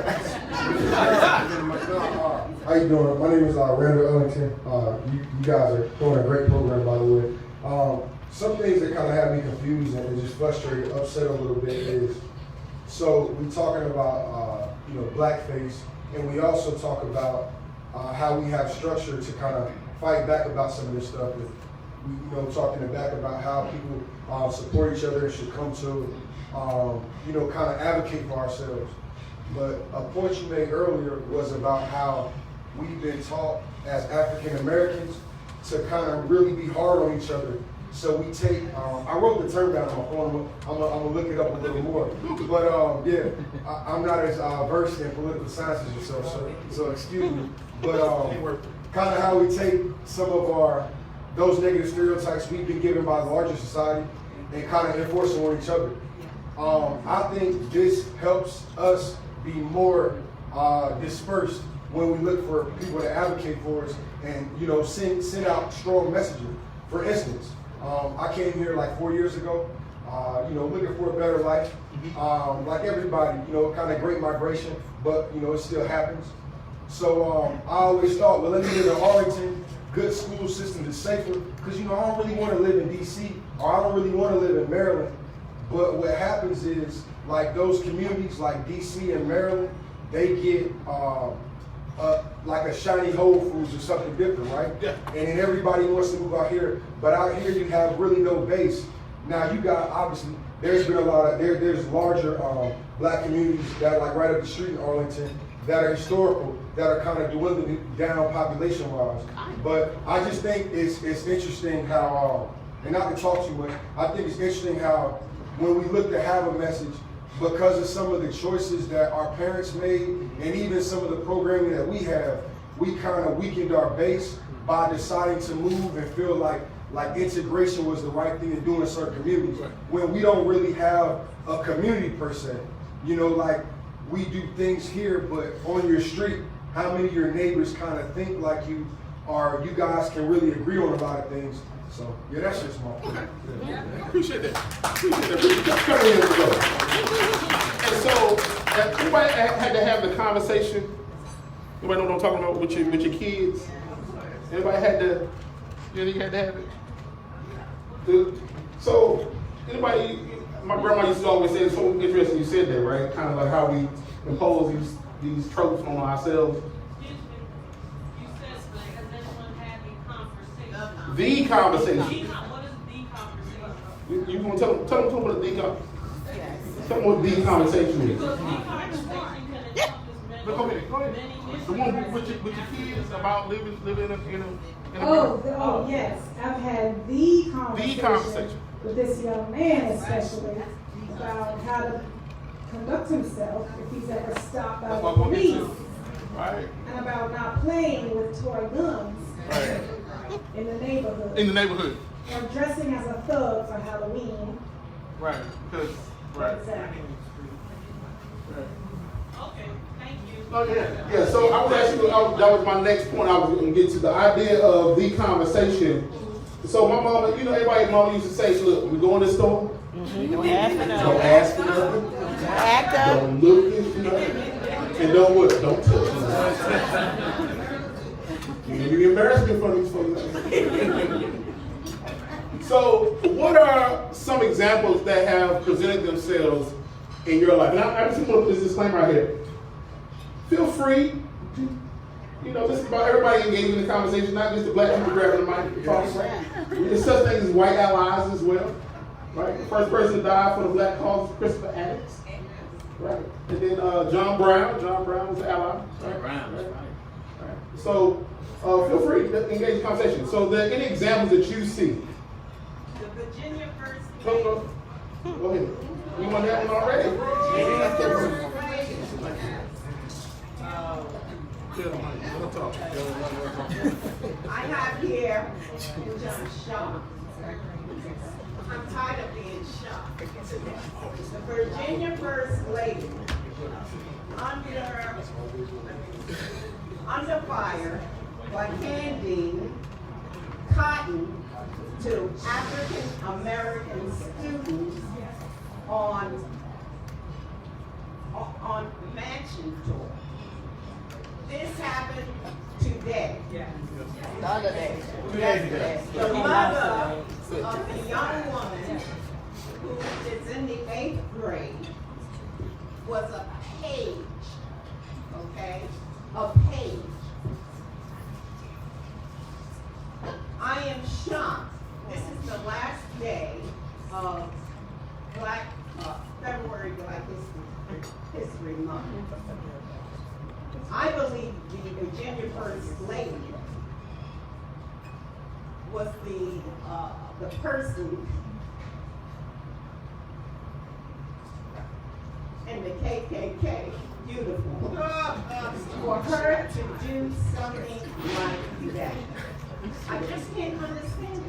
How you doing? My name is Randall Ellington. You guys are doing a great program, by the way. Some things that kind of have me confused and just frustrated, upset a little bit is, so we're talking about blackface, and we also talk about how we have structure to kind of fight back about some of this stuff. And we, talking back about how people support each other and should come to, kind of advocate for ourselves. But a point you made earlier was about how we've been taught as African Americans to kind of really be hard on each other. So we take, I wrote the term down on my phone, I'm gonna look it up a little more. But I'm not as versed in political science as yourself, so excuse me. But kind of how we take some of those negative stereotypes we've been given by the larger society and kind of enforce them on each other. I think this helps us be more dispersed when we look for people to advocate for us and send out strong messaging. For instance, I came here like 4 years ago, looking for a better life. Like everybody, kind of great migration, but it still happens. So I always thought, well, let me live in Arlington. Good school system is safer, because I don't really want to live in DC, or I don't really want to live in Maryland. But what happens is, like those communities like DC and Maryland, they get like a shiny Whole Foods or something different, right? Yeah. And then everybody wants to move out here, but out here you have really no base. Now you got, obviously, there's been a lot of, there's larger black communities that are like right up the street in Arlington that are historical, that are kind of dwindling down population-wise. But I just think it's interesting how, and not to talk too much, I think it's interesting how when we look to have a message, because of some of the choices that our parents made, and even some of the programming that we have, we kind of weakened our base by deciding to move and feel like integration was the right thing to do in certain communities, when we don't really have a community per se. Like we do things here, but on your street, how many of your neighbors kind of think like you, or you guys can really agree on a lot of things. So, yeah, that's just my point. Yeah. Appreciate that. And so, everybody had to have the conversation. Anybody know what I'm talking about with your kids? Everybody had to, you had to have it. So, anybody, my grandma used to always say, it's so interesting you said that, right? Kind of like how we impose these tropes on ourselves. The conversation. What is the conversation? You want to tell them what the conversation? Tell them what the conversation is. Go ahead. The one with your kids about living in a Oh, yes. I've had the conversation with this young man, especially about how to conduct himself if he's ever stopped by the police, right? And about not playing with toy guns. Right. In the neighborhood. Or dressing as a thug for Halloween. Right, because, right. Exactly. Okay, thank you. Oh, yeah, so I was actually, that was my next point I was going to get to, the idea of the conversation. So my mama, everybody's mama used to say, look, when we go in the store, Don't ask for nothing. Don't ask for nothing. Act up. Don't look at nothing. And don't what? Don't touch nothing. You're embarrassing in front of these folks. So, what are some examples that have presented themselves in your life? And I just want to put this disclaimer right here. Feel free, this is about everybody engaging in the conversation, not just the black people grabbing the mic and talking. There's such things as white allies as well, right? The first person to die for the black cause is Christopher Adams, right? And then John Brown was an ally, right? Right. So, feel free to engage in conversation. So, are there any examples that you see? The Virginia First. Go ahead. You want that one already? I have here John Shaw. I'm tired of being shocked. The Virginia First Lady, under fire for handing cotton to African American students on mansion tour. This happened today. The other day. Yesterday. The mother of the young woman who is in the 8th grade was a page, okay? A page. I am shocked. This is the last day of February Black History Month. I believe the Virginia First Lady was the person in the KKK uniform for her to do something like that. I just can't understand it.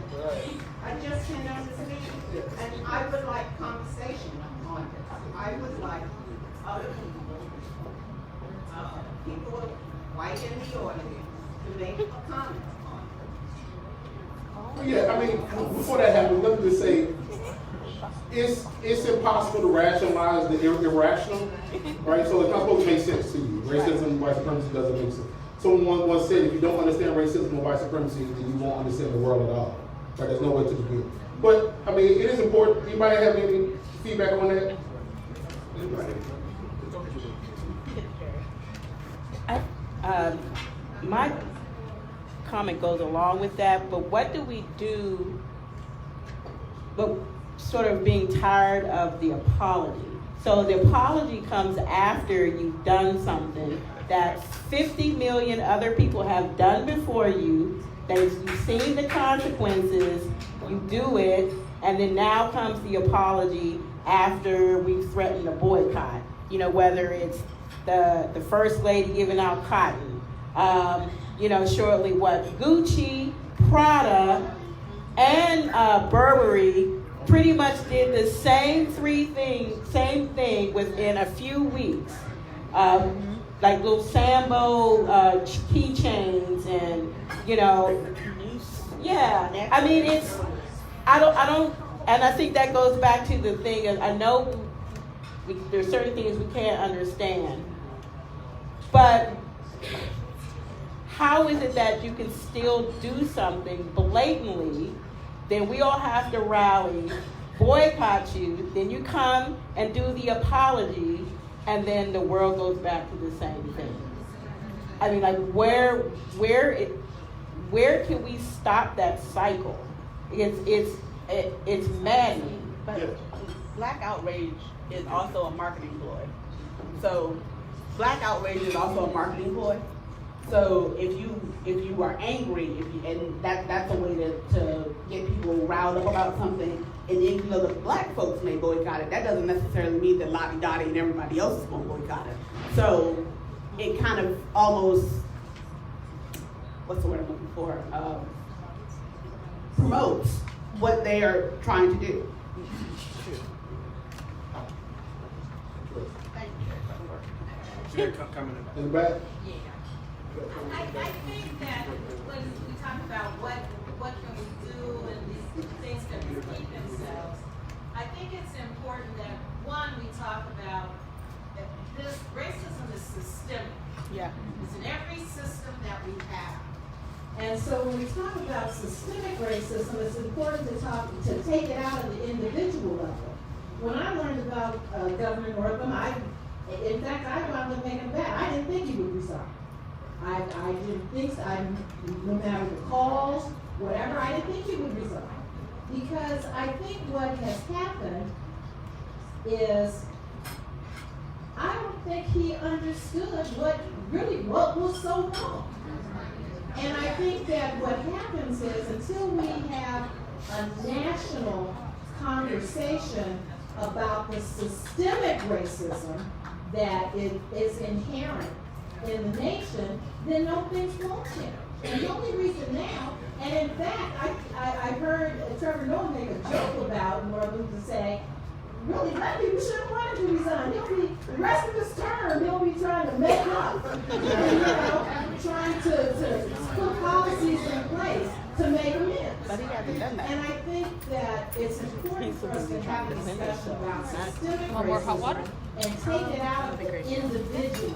I just can't understand it. And I would like conversation on this. I would like other people white in the audience to make a comment on it. Yeah, I mean, before that happens, let me just say, it's impossible to rationalize the irrational, right? So it's not supposed to make sense to you. Racism, white supremacy doesn't make sense. Someone once said, if you don't understand racism and white supremacy, then you won't understand the world at all. Right? There's no way to begin. But, I mean, it is important. Anybody have any feedback on that? My comment goes along with that, but what do we do, but sort of being tired of the apology? So the apology comes after you've done something that 50 million other people have done before you, that you've seen the consequences, you do it, and then now comes the apology after we've threatened a boycott. You know, whether it's the first lady giving out cotton, shortly Gucci, Prada, and Burberry pretty much did the same thing within a few weeks. Like little Sambo keychains and, yeah. I mean, I don't, and I think that goes back to the thing of, I know there's certain things we can't understand, but how is it that you can still do something blatantly, then we all have to rally, boycott you, then you come and do the apology, and then the world goes back to the same thing? I mean, like, where can we stop that cycle? It's maddening. But black outrage is also a marketing ploy. So black outrage is also a marketing ploy. So if you are angry, and that's a way to get people riled up about something, and then the black folks may boycott it, that doesn't necessarily mean that Lottie Dottie and everybody else is going to boycott it. So it kind of almost, what's the word I'm looking for? Promotes what they are trying to do. In the back? I think that when we talk about what can we do and these things can repeat themselves, I think it's important that, one, we talk about that this racism is systemic. Yeah. It's in every system that we have. And so when we talk about systemic racism, it's important to take it out of the individual level. When I learned about Governor Northam, in fact, I wound up making a bet. I didn't think he would resign. I didn't think so. No matter the calls, whatever, I didn't think he would resign. Because I think what has happened is, I don't think he understood what was so wrong. And I think that what happens is, until we have a national conversation about the systemic racism that is inherent in the nation, then no things won't change. And the only reason now, and in fact, I heard Trevor go and make a joke about in order to say, really, black people shouldn't want to resign. He'll be, the rest of his term, he'll be trying to make up. Trying to put policies in place to make amends. But he hasn't done that. And I think that it's important for us to have a discussion about systemic racism and take it out of the individual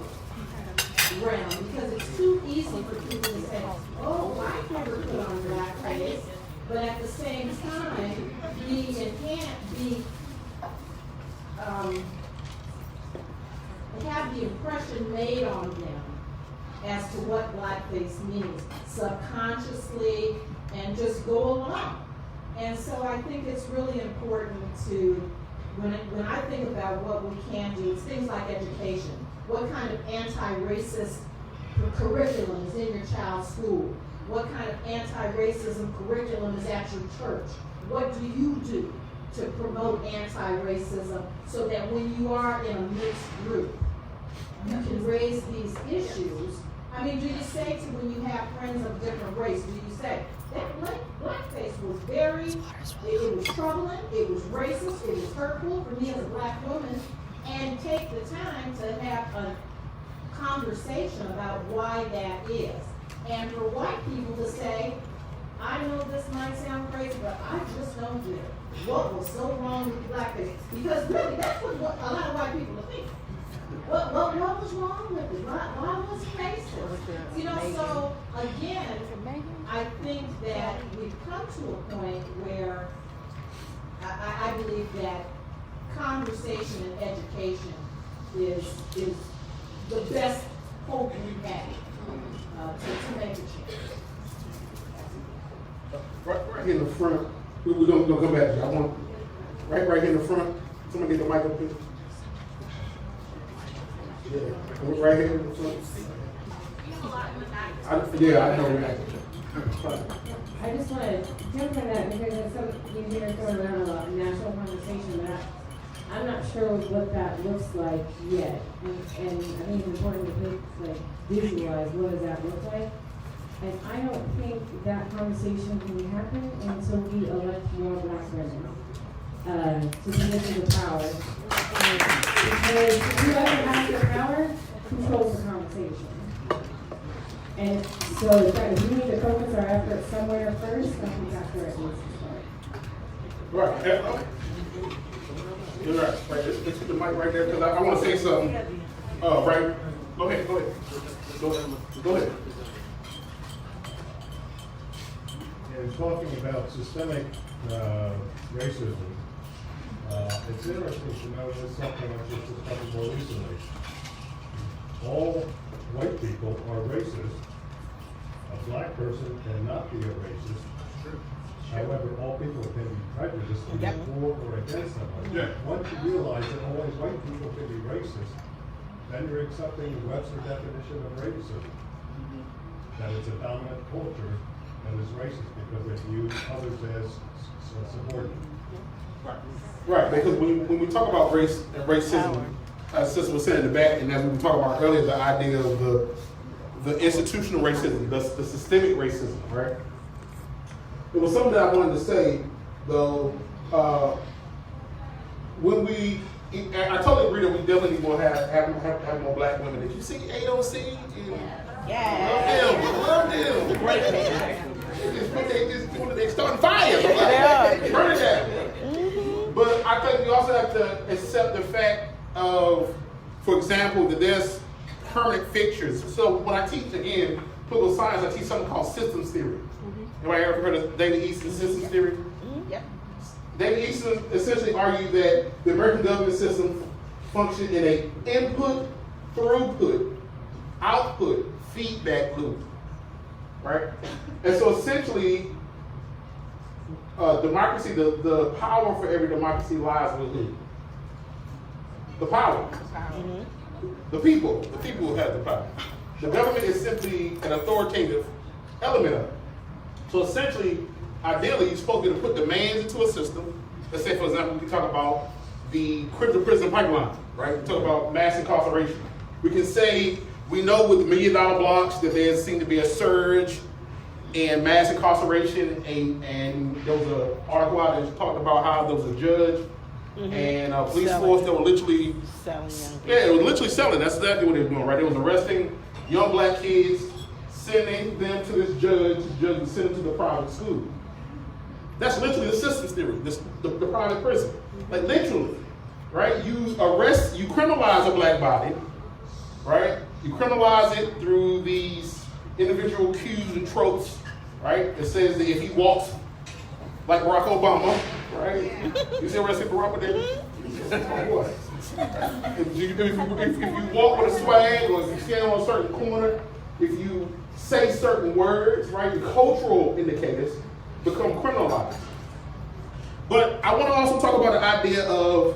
realm, because it's too easy for people to say, oh, I never put on blackface, but at the same time, have the impression made on them as to what blackface means subconsciously and just go along. And so I think it's really important to, when I think about what we can do, it's things like education. What kind of anti-racist curriculum is in your child's school? What kind of anti-racism curriculum is at your church? What do you do to promote anti-racism so that when you are in a mixed group, you can raise these issues? I mean, do you say to when you have friends of different race, do you say, that blackface was it was troubling, it was racist, it was hurtful for me as a black woman, and take the time to have a conversation about why that is. And for white people to say, I know this might sound crazy, but I just don't get it. What was so wrong with blackface? Because really, that's what a lot of white people think. What was wrong with it? Why was it racist? You know, so again, I think that we've come to a point where I believe that conversation and education is the best hope we have to make a change. Right here in the front, we're gonna come back to you. I want right here in the front. Someone get the mic up here. Yeah, right here in the front. I know that. I just want to jump on that because there's some you hear going around a lot of national conversation, but I'm not sure what that looks like yet. And I think it's important to visualize what does that look like. And I don't think that conversation can happen until we elect more black women to positions of power. Because whoever has the power controls the conversation. And so if we need to focus our efforts somewhere first, I think that's where it needs to start. Right. You're right. Let's get the mic right there because I want to say something. Right. Go ahead. In talking about systemic racism, it's interesting to notice something I just discovered more recently. All white people are racist. A black person cannot be a racist. However, all people can be prejudiced either for or against someone. Once you realize that only white people can be racist, then you're accepting the Webster definition of racism. That it's a dominant culture that is racist because they view others as subordinate. Right, because when we talk about race and racism, as Sister was saying in the back, and as we were talking about earlier, the idea of the institutional racism, the systemic racism, right? It was something that I wanted to say, though, I totally agree that we definitely will have more black women. Did you see AOC? Yeah. Love them. Great. They starting fires. Burn it down. But I think we also have to accept the fact of, for example, that there's permanent fixtures. So when I teach, again, political science, I teach something called systems theory. Anybody ever heard of David Easton's systems theory? Yep. David Easton essentially argued that the American government system functioned in an input, throughput, output, feedback loop, right? And so essentially, democracy, the power for every democracy lies with who? The power. The people. The people who have the power. The government is simply an authoritative element of it. So essentially, ideally, you're supposed to put demands into a system. Let's say, for example, we talk about the criminal prison pipeline, right? We talk about mass incarceration. We can say we know with the $1 million blocks that there seems to be a surge and mass incarceration, and there was an article out that talked about how there was a judge and a police force that were literally selling young people. Yeah, it was literally selling. That's exactly what they were doing, right? They was arresting young black kids, sending them to this judge. The judge would send them to the private school. That's literally the systems theory, the private prison. Like literally, right? You criminalize a black body, right? You criminalize it through these individual cues and tropes, right? It says that if he walks like Barack Obama, right? You see arrested Barack Obama? What? If you walk with a swag, or if you stand on a certain corner, if you say certain words, right? Your cultural indicators become criminalized. But I want to also talk about the idea of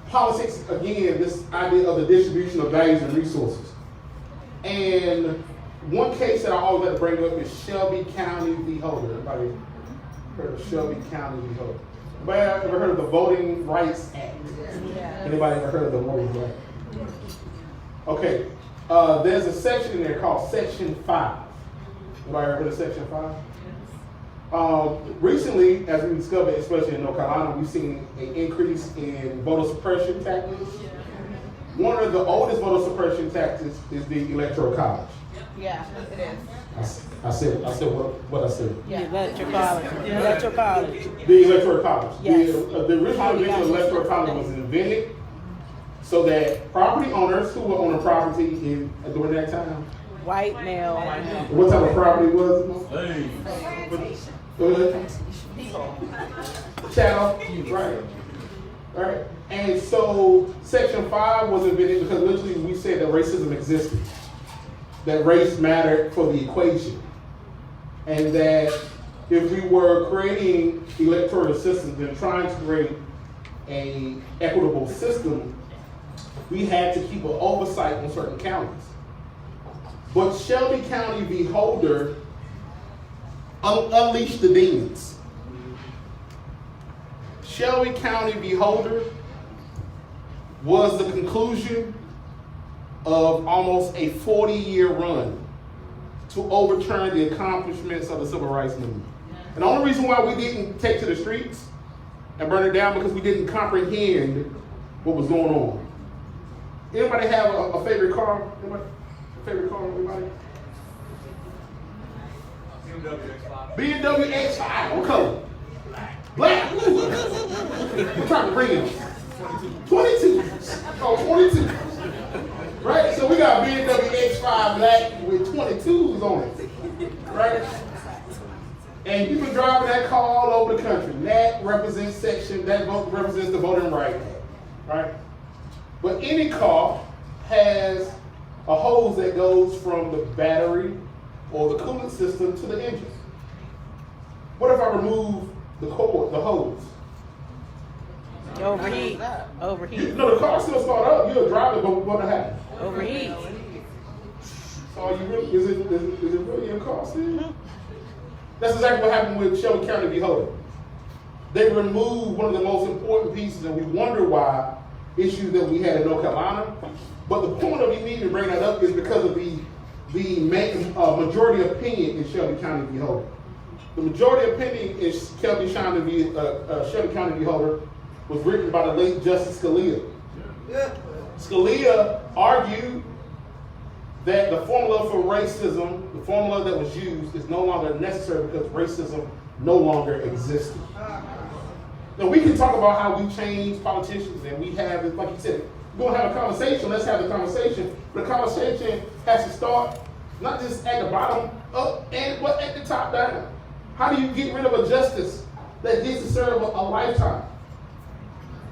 politics, again, this idea of the distribution of values and resources. And one case that I always like to bring up is Shelby County v. Holder. Everybody heard of Shelby County v. Holder? Anybody ever heard of the Voting Rights Act? Anybody ever heard of the Voting Rights Act? Okay, there's a section in there called Section 5. Anybody ever heard of Section 5? Recently, as we discovered, especially in North Carolina, we've seen an increase in voter suppression tactics. One of the oldest voter suppression tactics is the Electoral College. Yeah, it is. I said what I said. Yeah, Electoral College. Electoral College. The Electoral College. Yes. The original vision of the Electoral College was invented so that property owners who were on a property during that time. White male. What type of property was it? Chattel. Right. And so Section 5 was invented because literally we said that racism existed. That race mattered for the equation. And that if we were creating electoral systems and trying to create an equitable system, we had to keep an oversight on certain counties. But Shelby County v. Holder unleashed the demons. Shelby County v. Holder was the conclusion of almost a 40-year run to overturn the accomplishments of the civil rights movement. And the only reason why we didn't take to the streets and burn it down because we didn't comprehend what was going on. Anybody have a favorite car? Anybody? A favorite car, everybody? BMW X5. What color? Black. We're trying to bring him. 22. Oh, 22. Right? So we got BMW X5 black with 22s on it. Right? And you've been driving that car all over the country. That represents represents the Voting Rights Act. Right? But any car has a hose that goes from the battery or the coolant system to the engine. What if I remove the cord, the hose? Overheat. No, the car still start up. You'll drive it, but what'll happen? Overheat. So is it really a car still? That's exactly what happened with Shelby County v. Holder. They removed one of the most important pieces, and we wonder why issues that we had in North Carolina. But the point of me needing to bring that up is because of the majority opinion in Shelby County v. Holder. The majority opinion in Shelby County v. Holder was written by the late Justice Scalia. Scalia argued that the formula for racism, the formula that was used, is no longer necessary because racism no longer existed. Now we can talk about how we change politicians, and we have, like you said, we're going to have a conversation, let's have the conversation. But the conversation has to start not just at the bottom up, but at the top down. How do you get rid of a justice that gets to serve a lifetime?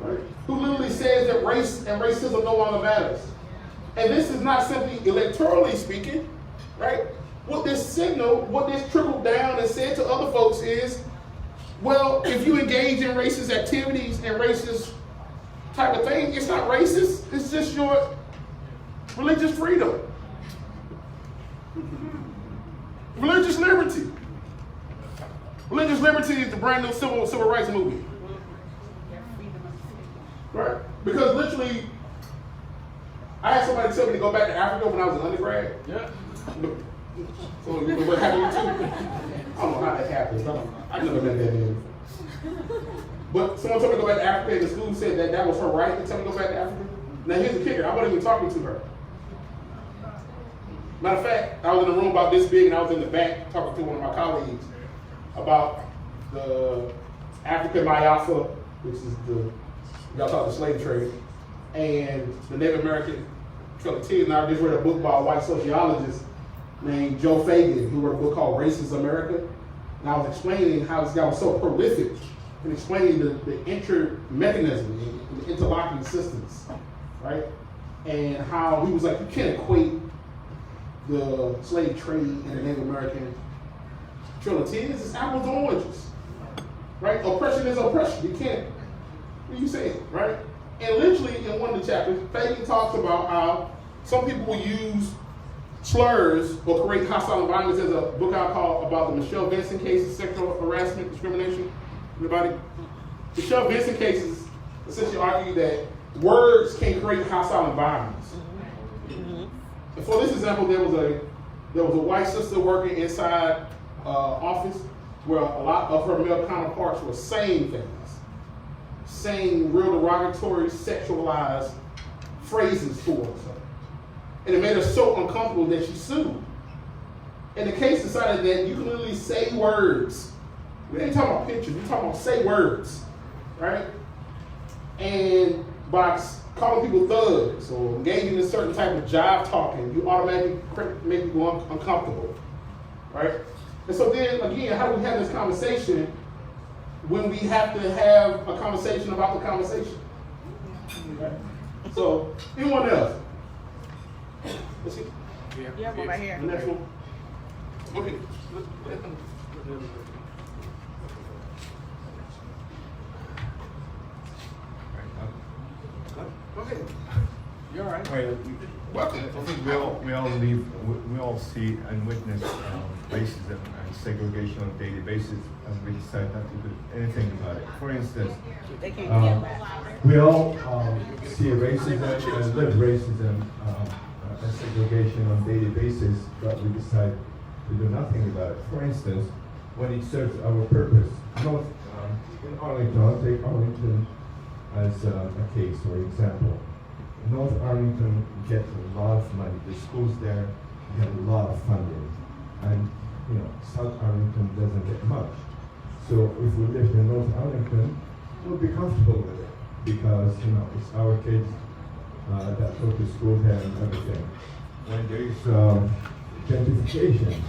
Right? Who literally says that race and racism no longer matters. And this is not simply electorally speaking, right? What this signal, what this trickled down and said to other folks is, well, if you engage in racist activities and racist type of thing, it's not racist, it's just your religious freedom. Religious liberty. Religious liberty is the brand new civil rights movement. Right? Because literally, I had somebody tell me to go back to Africa when I was an undergrad. Yeah. So you know what happened too? I don't know how that happens. I never met that man. But someone told me to go back to Africa, and the school said that that was her right to tell me to go back to Africa. Now here's the kicker, I wasn't even talking to her. Matter of fact, I was in a room about this big, and I was in the back talking to one of my colleagues about the African Mayasa, which is y'all talk the slave trade, and the Native American Trail. And I just read a book by a white sociologist named Joe Fagan, who wrote a book called Racist America. And I was explaining how this guy was so prolific in explaining the inter-mechanism and the interlocking systems, right? And how he was like, you can't equate the slave trade and the Native American Trail of Tears. It's apples and oranges, right? Oppression is oppression. You can't, what are you saying, right? And literally in one of the chapters, Fagan talks about how some people will use slurs or create hostile environments. There's a book I call about the Michelle Vincent cases, sexual harassment, discrimination. Everybody? Michelle Vincent cases essentially argue that words can create hostile environments. And for this example, there was a white sister working inside office where a lot of her male counterparts were saying things, saying real derogatory, sexualized phrases towards her. And it made her so uncomfortable that she sued. And the case decided that you can literally say words. We ain't talking about pictures, we're talking about say words, right? And by calling people thugs or engaging in certain type of jive talking, you automatically make people uncomfortable, right? And so then, again, how do we have this conversation when we have to have a conversation about the conversation? Right? So, anyone else? Let's see. Yeah, one right here. The next one. Okay. Okay. You're all right. Welcome. I think we all see and witness racism and segregation on a daily basis, and we decide not to do anything about it. For instance, we all see racism and live racism and segregation on a daily basis, but we decide to do nothing about it. For instance, when it serves our purpose. In Arlington, I'll take Arlington as a case or example. North Arlington gets a lot of money. The schools there get a lot of funding, and South Arlington doesn't get much. So if we lived in North Arlington, we'll be comfortable with it because it's our kids that go to school there and everything. When there is gentrification,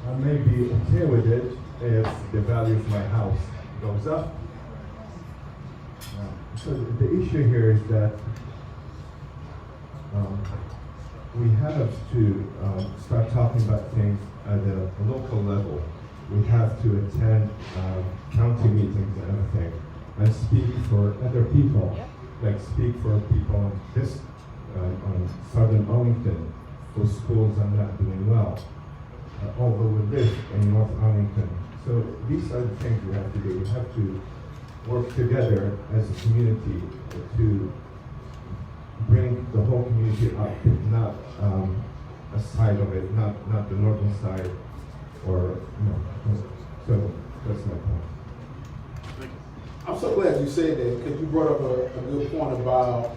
I may be okay with it if the value of my house goes up. So the issue here is that we have to start talking about things at a local level. We have to attend county meetings and everything and speak for other people, like speak for people on this on Southern Arlington whose schools are not doing well, although we live in North Arlington. So these are the things we have to do. We have to work together as a community to bring the whole community up, not a side of it, not the northern side, or so that's my point. I'm so glad you said that because you brought up a good point about,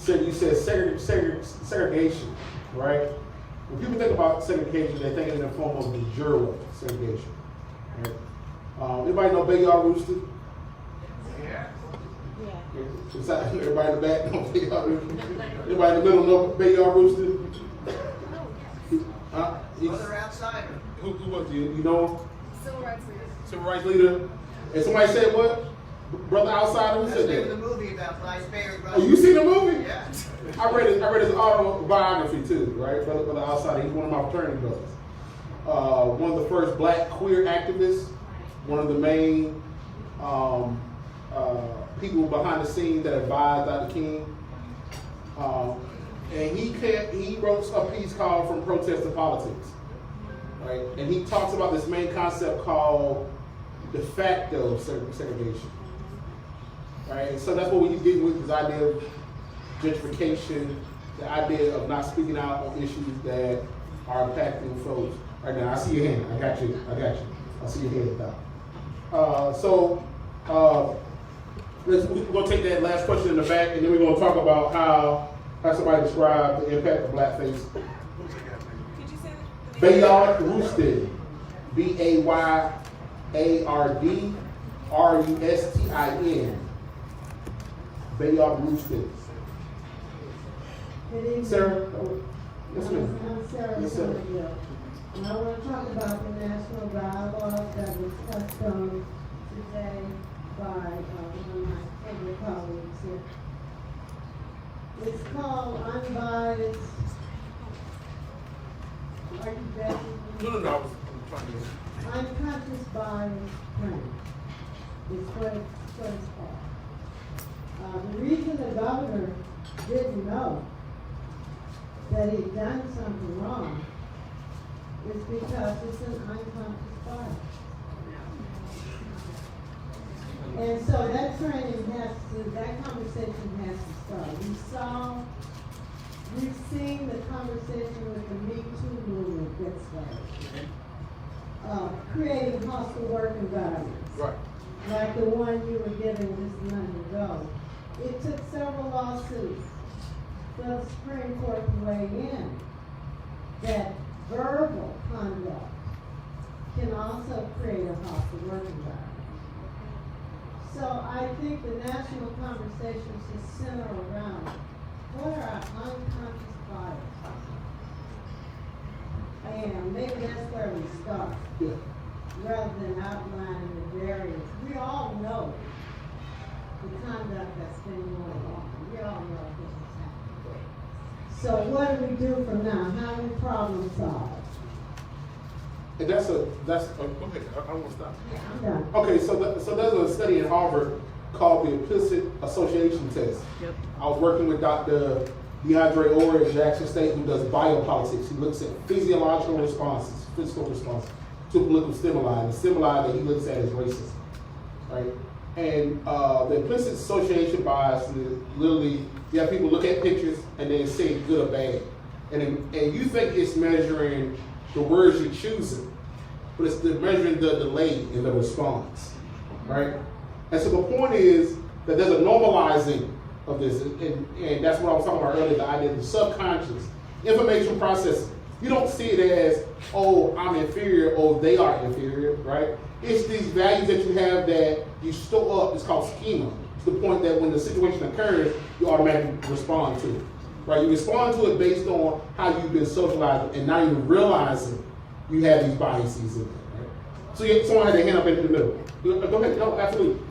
you said segregation, right? When people think about segregation, they think in the form of the juror segregation. Right? Anybody know Bayard Rooster? Yeah. Everybody in the back know Bayard Rooster? Everybody in the middle know Bayard Rooster? Brother outsider. Who was you know him? Civil rights leader. Civil rights leader. And somebody said what? Brother outsider? Who said There that? was a movie about Vice Mayor. Oh, you seen the movie? Yeah. I read his autobiography too, right? Brother outsider. He's one of my fraternity brothers. One of the first black queer activists. One of the main people behind the scenes that advised Dr. King. And he wrote a piece called "From Protest to Politics," right? And he talks about this main concept called de facto segregation, right? And so that's what we deal with, this idea of gentrification, the idea of not speaking out on issues that are impacting folks right now. I see your hand. I got you. I see your hand down. We're going to take that last question in the back, and then we're going to talk about how somebody described the impact of blackface. Bayard Rustin, BAYARDRUSTIN. Bayard Rustin. Good evening. Sarah? Yes, ma'am. I'm Sarah. Yes, sir. And I want to talk about the national dialogue that was touched on today by one of my favorite colleagues here. It's called Unbiased. Are you ready? No, I was trying to. Unconscious bias training. It's what it's called. The reason the governor didn't know that he'd done something wrong is because it's an unconscious bias. And so that training that conversation has to start. We've seen the conversation with the Me Too movement get started. Creating hostile work environments. Right. Like the one you were given just a minute ago. It took several lawsuits for the Supreme Court to weigh in that verbal conduct can also create a hostile work environment. So I think the national conversation should center around what are our unconscious biases? And maybe that's where we start, rather than outlining the various. We all know the conduct that's been going on. We all know this is happening. So what do we do from now? How do we problem solve? And that's okay. I won't stop. Yeah, I'm done. Okay, so there's a study in Harvard called the implicit association test. Yep. I was working with Dr. DeAndre Orr at Jackson State, who does biopolitics. He looks at physical responses to political stimuli, and the stimuli that he looks at is racism, right? And the implicit association bias is literally, you have people look at pictures and then say good or bad, and you think it's measuring the words you're choosing, but it's measuring the delay in the response, right? And so the point is that there's a normalizing of this, and that's what I was talking about earlier, the idea of the subconscious information processing. You don't see it as, oh, I'm inferior, oh, they are inferior, right? It's these values that you have that you store up, it's called schema, to the point that when the situation occurs, you automatically respond to it, right? You respond to it based on how you've been socialized, and now you're realizing you have these biases in there, right? So someone had their hand up in the middle. Go ahead, no, absolutely.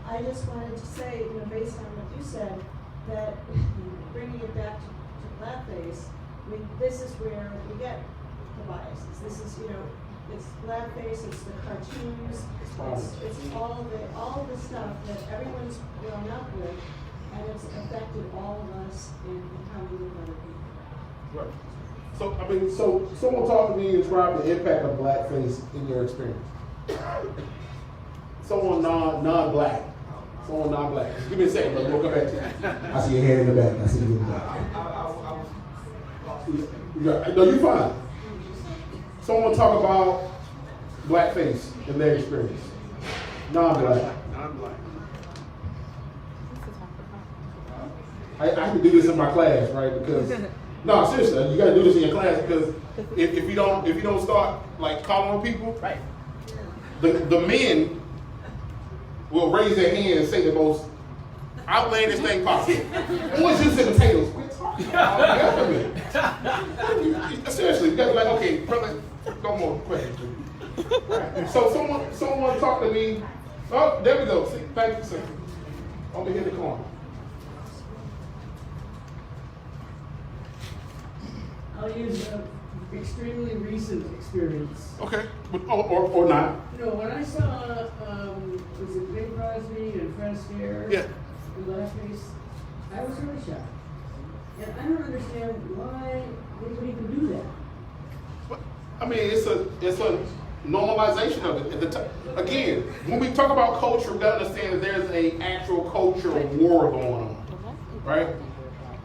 I just wanted to say, based on what you said, that bringing it back to Blackface, this is where we get the biases. This is, it's Blackface, it's the cartoons, it's all the stuff that everyone's grown up with, and it's affected all of us in how we look at other people. Right. So someone talk to me and describe the impact of blackface in your experience. Someone non-black. Someone non-black. Give me a second, but we'll come back to you. I see your hand in the back. I see you in the back. No, you're fine. Someone talk about blackface in their experience. Non-black. I have to do this in my class, right? Because no, seriously, you got to do this in your class because if you don't start like calling people, right? The men will raise their hand and say the most outlandish thing possible. Once you say potatoes, we're talking about seriously, you got to be like, okay, brother, no more questions. Right. So someone talk to me. Oh, there we go. See, thank you, sir. Over here in the corner. I'll use an extremely recent experience. Okay, or not. When I saw, was it Bing Crosby and Fred Astaire? Yeah. In Blackface, I was really shocked. And I don't understand why they would even do that. I mean, it's a normalization of it. Again, when we talk about culture, we got to understand that there's an actual cultural war going on, right?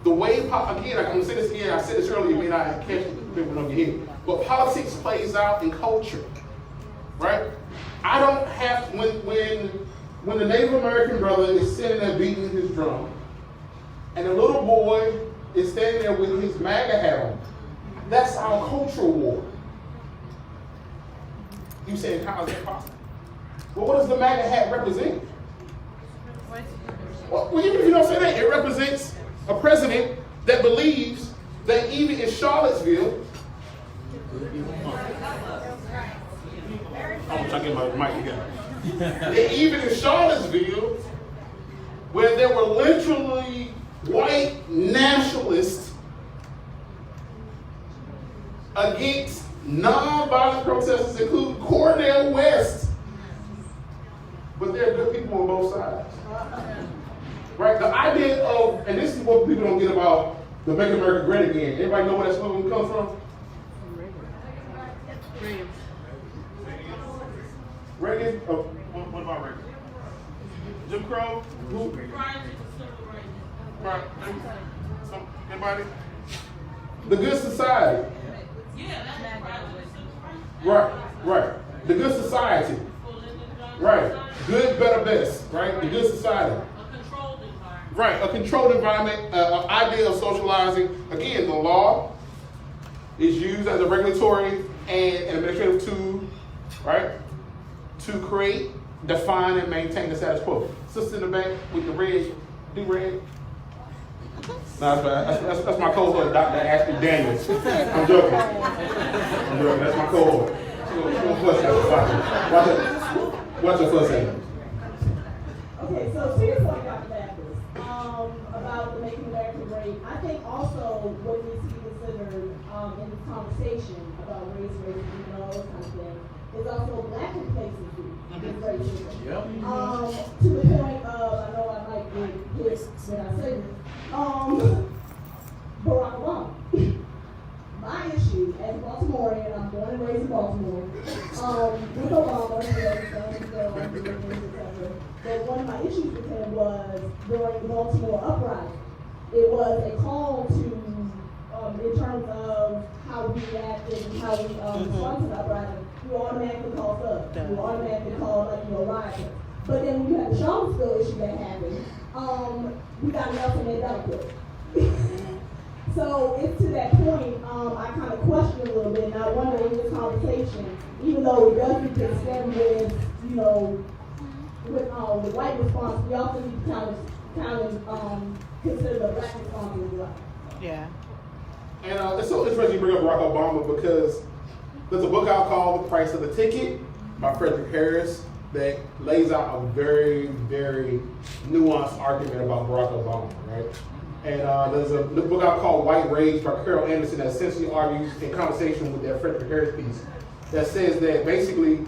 the way, again, I'm going to say this again, I said this earlier, you may not catch it, people on your head, but politics plays out in culture, right? I don't have, when the Native American brother is sitting there beating his drum, and the little boy is standing there with his MAGA hat on, that's our cultural war. You saying, how is that possible? Well, what does the MAGA hat represent? Well, even if you don't say that, it represents a president that believes that even in Charlottesville, I'm trying to get my mic together. That even in Charlottesville, where there were literally white nationalists against non-violent protesters, including Cornel West, but there are good people on both sides. Right? The idea of, and this is what people don't get about the Make America Great Again. Everybody know where that slogan comes from? Reagan? Oh, what about Reagan? Jim Crow? Who? Right. Anybody? The Good Society. Right. The Good Society. Right. Good, better, best. Right? The Good Society. Right, a controlled environment, an idea of socializing. Again, the law is used as a regulatory and an administrative tool, right, to create, define, and maintain the status quo. Sister in the back with the red, do-rag. No, that's my cohort, Dr. Ashley Daniels. I'm joking. That's my cohort. Watch your fuss at me. Okay, so to your point, Dr. Blackface, about the Making America Great, I think also what needs to be considered in this conversation about race, racism, and all those kind of things is also Black complacency with racism. To the point of, I know I might get hit when I say this, Barack Obama. My issue as a Baltimorean, I'm born and raised in Baltimore, with Obama, but one of my issues with him was during the Baltimore uprising. It was a call to, in terms of how we reacted and how we responded to the uprising, you automatically call thugs. You automatically call, rioters. But then when you had the Charlottesville issue that happened, we got Nelson and Duckwood. So it's to that point, I kind of question a little bit, and I wonder in this conversation, even though it doesn't just stem with, with the white response, we also need to kind of consider the Black response as well. Yeah. And it's so interesting you bring up Barack Obama because there's a book out called The Price of the Ticket by Frederick Harris that lays out a very, very nuanced argument about Barack Obama, right? And there's a book out called White Rage by Carol Anderson that essentially argues in conversation with that Frederick Harris piece that says that basically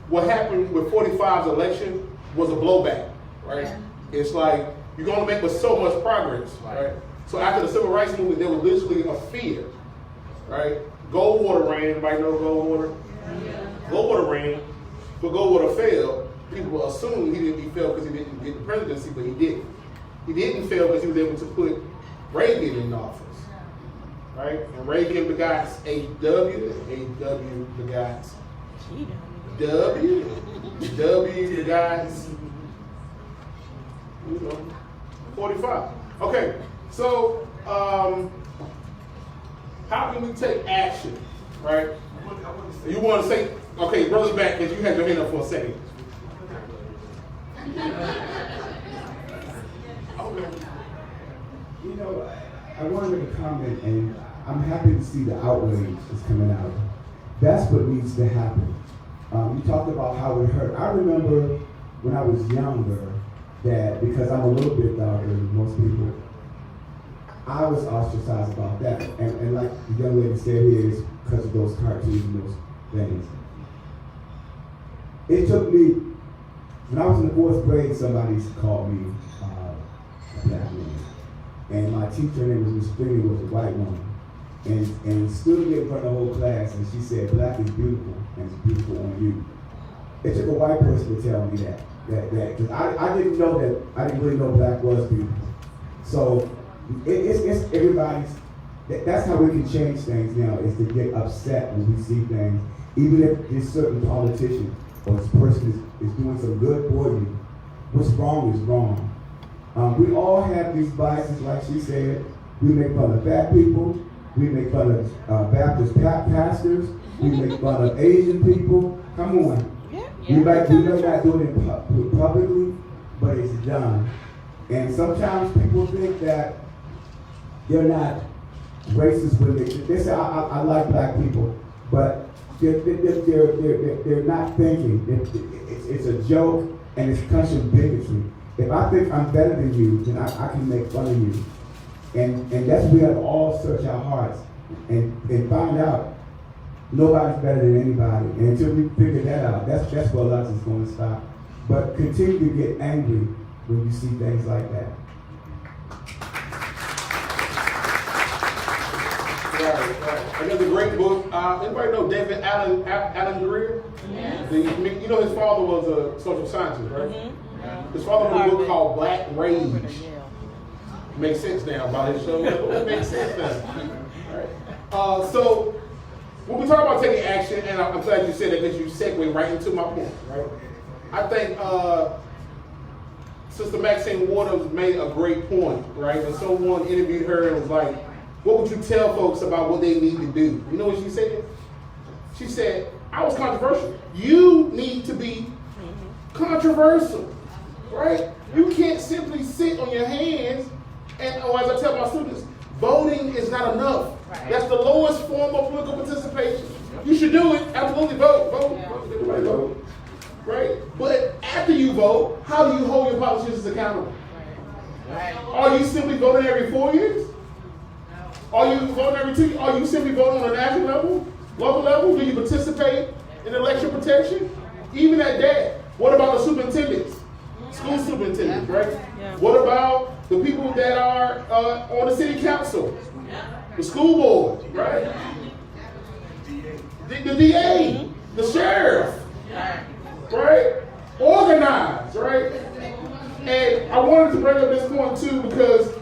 what happened with 45's election was a blowback, right? It's like you're going to make but so much progress, right? So after the Civil Rights Movement, there was literally a fear, right? Goldwater ran, everybody know Goldwater? Goldwater ran, but Goldwater failed. People assumed he failed because he didn't get the presidency, but he didn't. He didn't fail because he was able to put Reagan in office, right? And Reagan begots H.W., and H.W. begots W, W begots 45. Okay, so how can we take action, right? You want to say, okay, brother back, because you had your hand up for a second. I want to make a comment, and I'm happy to see the outrage is coming out. That's what needs to happen. You talked about how it hurt. I remember when I was younger that because I'm a little bit darker than most people, I was ostracized about that. And like the young lady said here, is because of those cartoons and those things. It took me, when I was in the 4th grade, somebody called me a black man. And my teacher, her name was Miss Finney, was a white woman. And stood there in front of the whole class, and she said, "Black is beautiful, and it's beautiful on you." It took a white person to tell me that, because I didn't know that, I didn't really know black was beautiful. So It's everybody's. That's how we can change things now, is to get upset when we see things. Even if this certain politician or this person is doing some good for you, what's wrong is wrong. We all have these biases, like she said. We make fun of fat people. We make fun of Baptist pastors. We make fun of Asian people. Come on. We may not do it publicly, but it's done. And sometimes people think that they're not racist when they say, I like black people, but they're not thinking. It's a joke, and it's country bigotry. If I think I'm better than you, then I can make fun of you. And that's where we have to all search our hearts and find out nobody's better than anybody. And until we figure that out, that's where love is going to stop. But continue to get angry when you see things like that. Right. Another great book. Anybody know David Alan Greer? Yes. You know his father was a social scientist, right? Mm-hmm. His father wrote a book called Black Rage. Makes sense now about his show. It makes sense now. Right. So when we talk about taking action, and I'm glad you said that because you segue right into my point, right? I think Sister Maxine Waters made a great point, right? When someone interviewed her and was like, what would you tell folks about what they need to do? You know what she said? She said, I was controversial. You need to be controversial, right? You can't simply sit on your hands and, or as I tell my students, voting is not enough. Right. That's the lowest form of political participation. You should do it. Absolutely vote. Vote. Everybody vote. Right? But after you vote, how do you hold your politicians accountable? Right. Are you simply voting every 4 years? Are you voting every 2 years? Are you simply voting on a national level, local level? Do you participate in election protection? Even at that, what about the superintendents? School superintendents, right? Yeah. What about the people that are on the city council? The school board, right? The DA, the sheriff, right? Organized, right? And I wanted to bring up this point too because,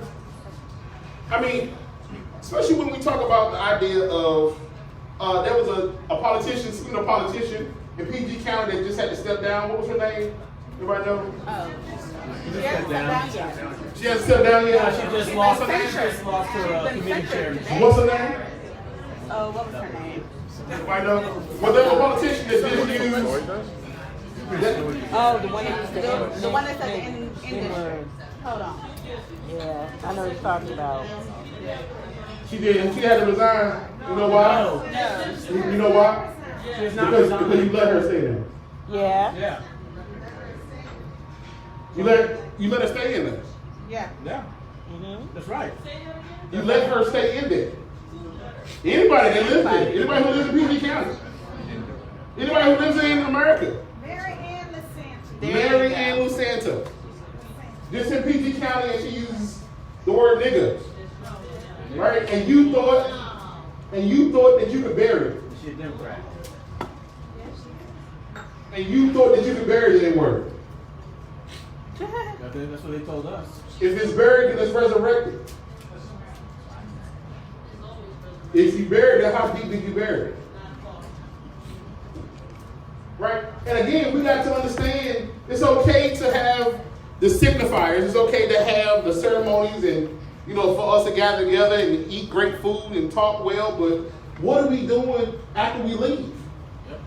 I mean, especially when we talk about the idea of, there was a politician, speaking of politician, in PG County that just had to step down. What was her name? Everybody know? She hasn't stepped down yet. She hasn't stepped down yet? She just lost her committee chairman. What's her name? Oh, what was her name? Everybody know? Well, there was a politician that didn't use... Oh, the one that's at the end. Hold on. Yeah, I know what you're talking about. She did, and she had to resign. You know why? No. You know why? Because you let her stay there. Yeah. Yeah. You let her stay in there. Yeah. Yeah. Mm-hmm. That's right. You let her stay in there. Anybody that lives there. Anybody who lives in PG County. Anybody who lives in America. Mary Ann Lusanta. Just in PG County, and she uses the word nigga. Right? And you thought that you could bury it. She's a Democrat. And you thought that you could bury that word. That's what they told us. If it's buried, then it's resurrected. If you buried it, how deep did you bury it? Right? And again, we got to understand it's okay to have the signifiers. It's okay to have the ceremonies and, for us to gather together and eat great food and talk well, but what are we doing after we leave? Yep.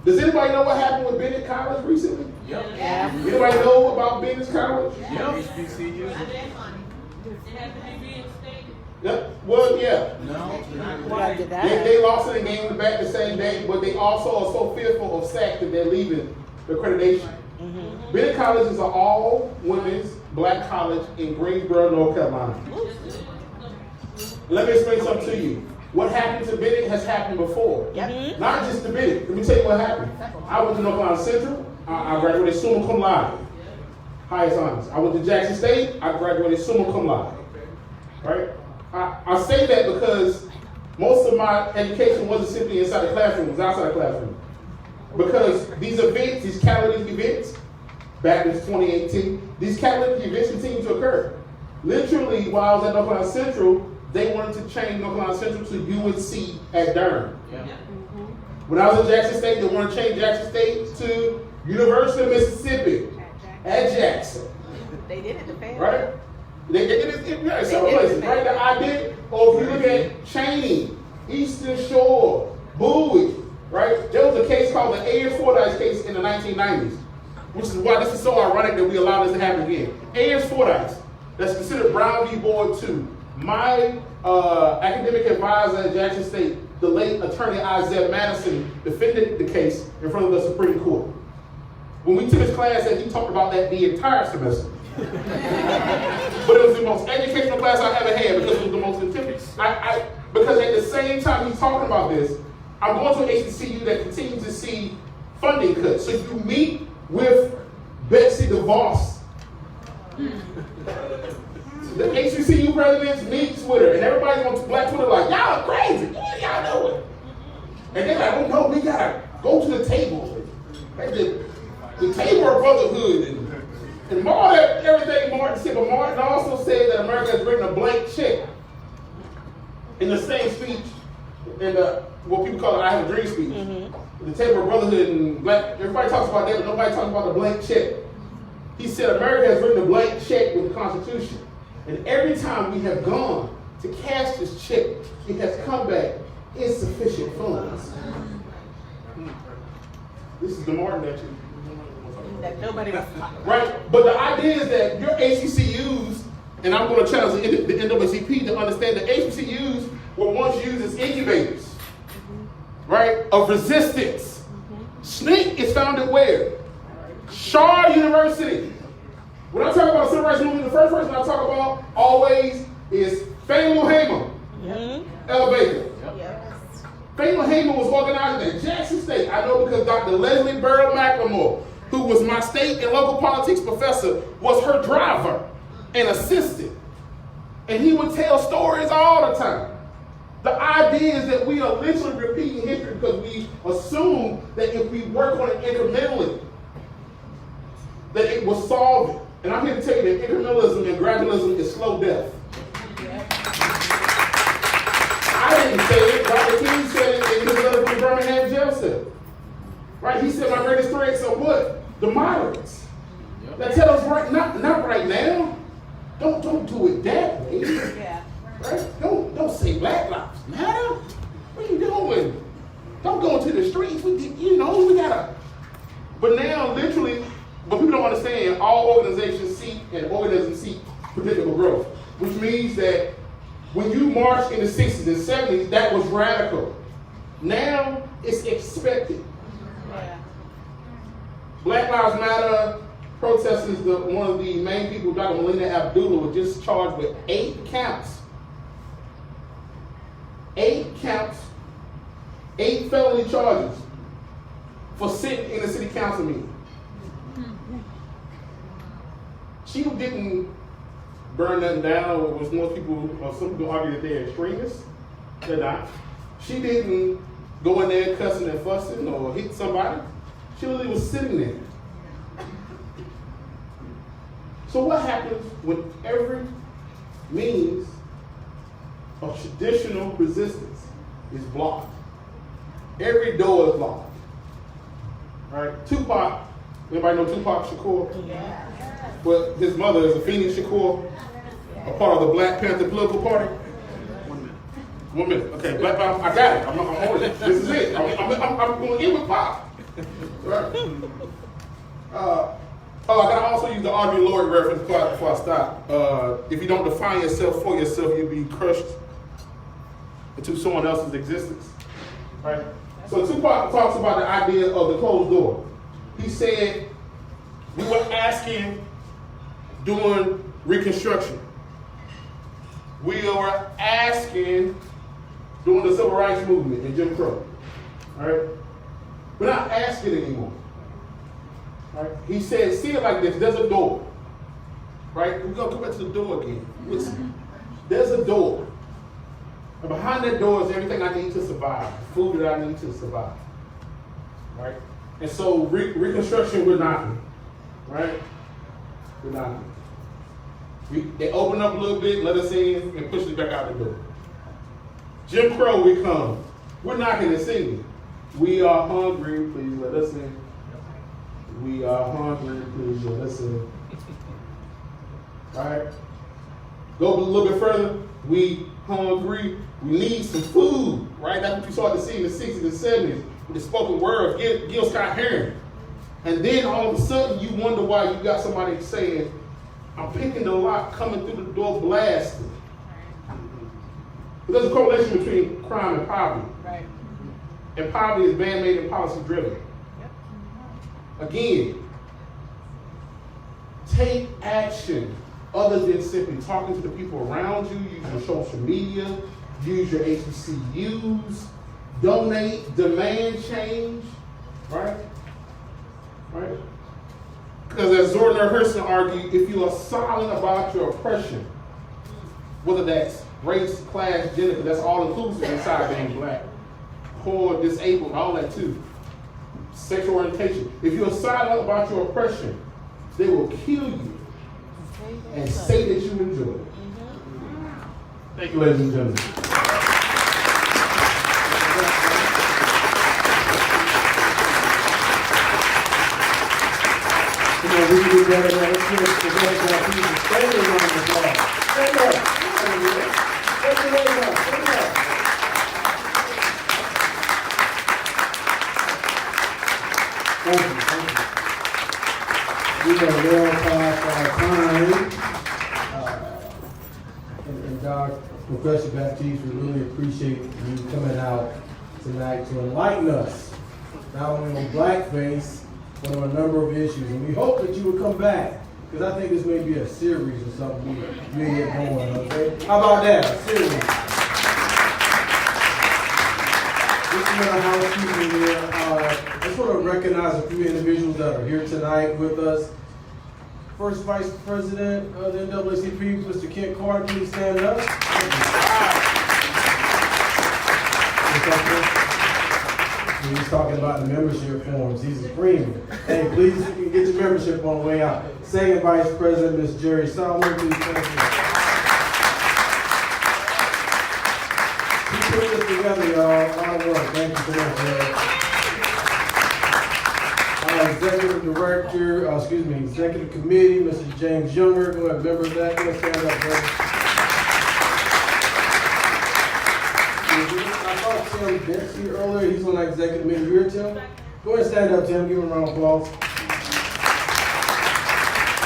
Does anybody know what happened with Bennett College recently? Yep. Yeah. Anybody know about Bennett College? Yep. HBCU. Yep. Well, yeah. No. They lost it and gained it back the same day, but they also are so fearful of SAC that they're leaving the accreditation. Mm-hmm. Bennett College is an all-women's black college in Greensboro, North Carolina. Let me explain something to you. What happened to Bennett has happened before. Yep. Not just to Bennett. Let me tell you what happened. I went to North Carolina Central. I graduated summa cum laude. Highest honors. I went to Jackson State. I graduated summa cum laude. Right? I say that because most of my education wasn't simply inside the classroom, it was outside the classroom. Because these events, these catalytic events, back in 2018, these catalytic events continue to occur. Literally, while I was at North Carolina Central, they wanted to change North Carolina Central to UNC at Durham. Yeah. When I was at Jackson State, they wanted to change Jackson State to University of Mississippi at Jackson. They did it to fail. Right? They did it in several places, right? The idea, or if you look at Cheney, Eastern Shore, Bowie, right? There was a case called the A.S. Fordyce case in the 1990s, which is why this is so ironic that we allow this to happen again. A.S. Fordyce, that's considered Brown v. Board 2. My academic advisor at Jackson State, the late attorney Isaiah Madison, defended the case in front of the Supreme Court. When we took his class, he talked about that the entire semester. But it was the most educational class I ever had because it was the most intense. Because at the same time he's talking about this, I'm going to an HBCU that continues to see funding cuts. So you meet with Betsy DeVos. The HBCU president meets with her, and everybody's on Black Twitter like, y'all are crazy. Y'all know it. And they're like, oh no, we gotta go to the table. Like the table of brotherhood. And Martin, everything Martin said, but Martin also said that America has written a blank check in the same speech, in the what people call it, I Have a Dream speech. The table of brotherhood and black, everybody talks about that, but nobody talks about the blank check. He said America has written a blank check with the Constitution. And every time we have gone to cash this check, it has come back insufficient funds. This is the Martin that nobody was talking about. Right? But the idea is that your HBCUs, and I'm going to challenge the NAACP to understand that HBCUs were once used as incubators, right, of resistance. SNCC is founded where? Shaw University. When I talk about the civil rights movement, the first person I talk about always is Fannie Lou Hamer, Ella Baker. Fannie Lou Hamer was organized at Jackson State. I know because Dr. Leslie Burrell McLemore, who was my state and local politics professor, was her driver and assistant. And he would tell stories all the time. The idea is that we are literally repeating history because we assume that if we work on it incrementally, that it will solve it. And I'm here to tell you that incrementalism and gradualism is slow death. I didn't say it. Dr. King said it in his letter from Birmingham jail cell. Right? He said my greatest threats are what? The moderates. That tell us right, not right now. Don't do it that way. Right? Don't say Black Lives Matter. What are you doing? Don't go into the streets. We gotta. But now, literally, what people don't understand, all organizations seek and organisms seek political growth, which means that when you marched in the 60s and 70s, that was radical. Now it's expected. Black Lives Matter protesters, one of the main people, Dr. Melina Abdullah, was just charged with 8 counts. 8 counts, 8 felony charges for sitting in a city council meeting. She didn't burn nothing down, which most people, or some people argue that they're extremists. They're not. She didn't go in there cussing and fussing or hit somebody. She literally was sitting there. So what happens when every means of traditional resistance is blocked? Every door is blocked. Right? Tupac, anybody know Tupac Shakur? Yeah. Well, his mother is a Phoenix Shakur, a part of the Black Panther political party. 1 minute. Okay, Black Panther, I got it. I'm on it. This is it. I'm going in with Pop. Right? I gotta also use the Audre Lorde reference before I stop. If you don't define yourself for yourself, you'll be crushed into someone else's existence. Right? So Tupac talks about the idea of the closed door. He said, we were asking during Reconstruction. We were asking during the Civil Rights Movement and Jim Crow. All right? We're not asking anymore. Right? He said, see it like this, there's a door. Right? We're gonna come back to the door again. There's a door. And behind that door is everything I need to survive, food that I need to survive. Right? And so Reconstruction, we're knocking. Right? We're knocking. They open up a little bit, let us in, and push us back out the door. Jim Crow, we come. We're knocking and singing. We are hungry, please let us in. We are hungry, please let us in. All right? Go a little bit further. We hungry. We need some food, right? That's what you started to see in the 60s and 70s with the spoken word of Gil Scott-Heron. And then all of a sudden you wonder why you got somebody saying, I'm picking the lock, coming through the door, blasting. But there's a correlation between crime and poverty. Right. And poverty is man-made and policy-driven. Again, take action other than simply talking to the people around you. Use your social media, use your HBCUs, donate, demand change, right? Right? Because as Zora Hurston argued, if you are silent about your oppression, whether that's race, class, gender, because that's all inclusive inside being black, poor, disabled, all that too. Sexual orientation. If you're silent about your oppression, they will kill you and say that you enjoy it. Thank you, ladies and gentlemen. Come on, we can do better than that. Let's give it to the people standing on the floor. Stand up. Stand your legs up. Stand up. Thank you. Thank you. We are well past our time. And Dr. Professor Baptiste, we really appreciate you coming out tonight to enlighten us, not only on Blackface, but on a number of issues. And we hope that you will come back, because I think this may be a series or something we may get going, okay? How about that, a series? This is our housekeeping here. I just want to recognize a few individuals that are here tonight with us. First Vice President of the NAACP, Mr. Kent Carter, please stand up. He's talking about the membership forms. He's a premium. Hey, please get your membership on the way out. Second Vice President, Ms. Jerry Solomon, please stand up. We put this together, y'all. Hard work. Thank you so much, Jerry. Executive Director, Executive Committee, Mr. James Younger. Go ahead, member of that. Go ahead, stand up, brother. I saw Tim Dix here earlier. He's on the Executive Committee. You here, Tim? Go ahead and stand up, Tim. Give him a round of applause.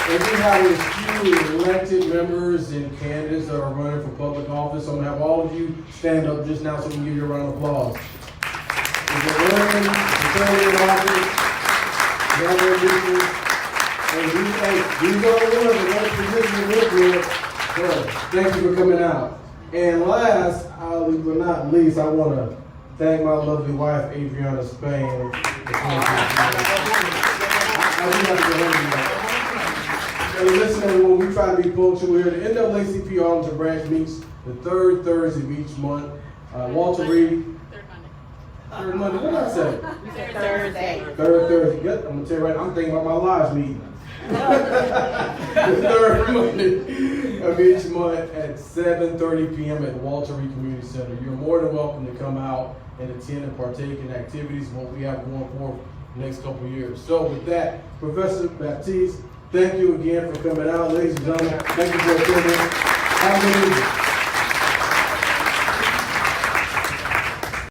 And we have a few elected members and candidates that are running for public office. I'm going to have all of you stand up just now so we can give you a round of applause. If you're running, in office, these are the ones that position to live with. Thank you for coming out. And last, but not least, I want to thank my lovely wife, Adriana Spain. Listen, when we try to be punctual here, the NAACP Arlington branch meets the third Thursday of each month. Walter Reed. Third Monday, what did I say? Thursday. Third Thursday. Good. I'm gonna tell you right. I'm thinking about my lives meeting. The third Monday of each month at 7:30 p.m. at the Walter Reed Community Center. You're more than welcome to come out and attend and partake in activities and what we have going forward the next couple of years. So with that, Professor Baptiste, thank you again for coming out, ladies and gentlemen. Thank you for attending. Have a good evening.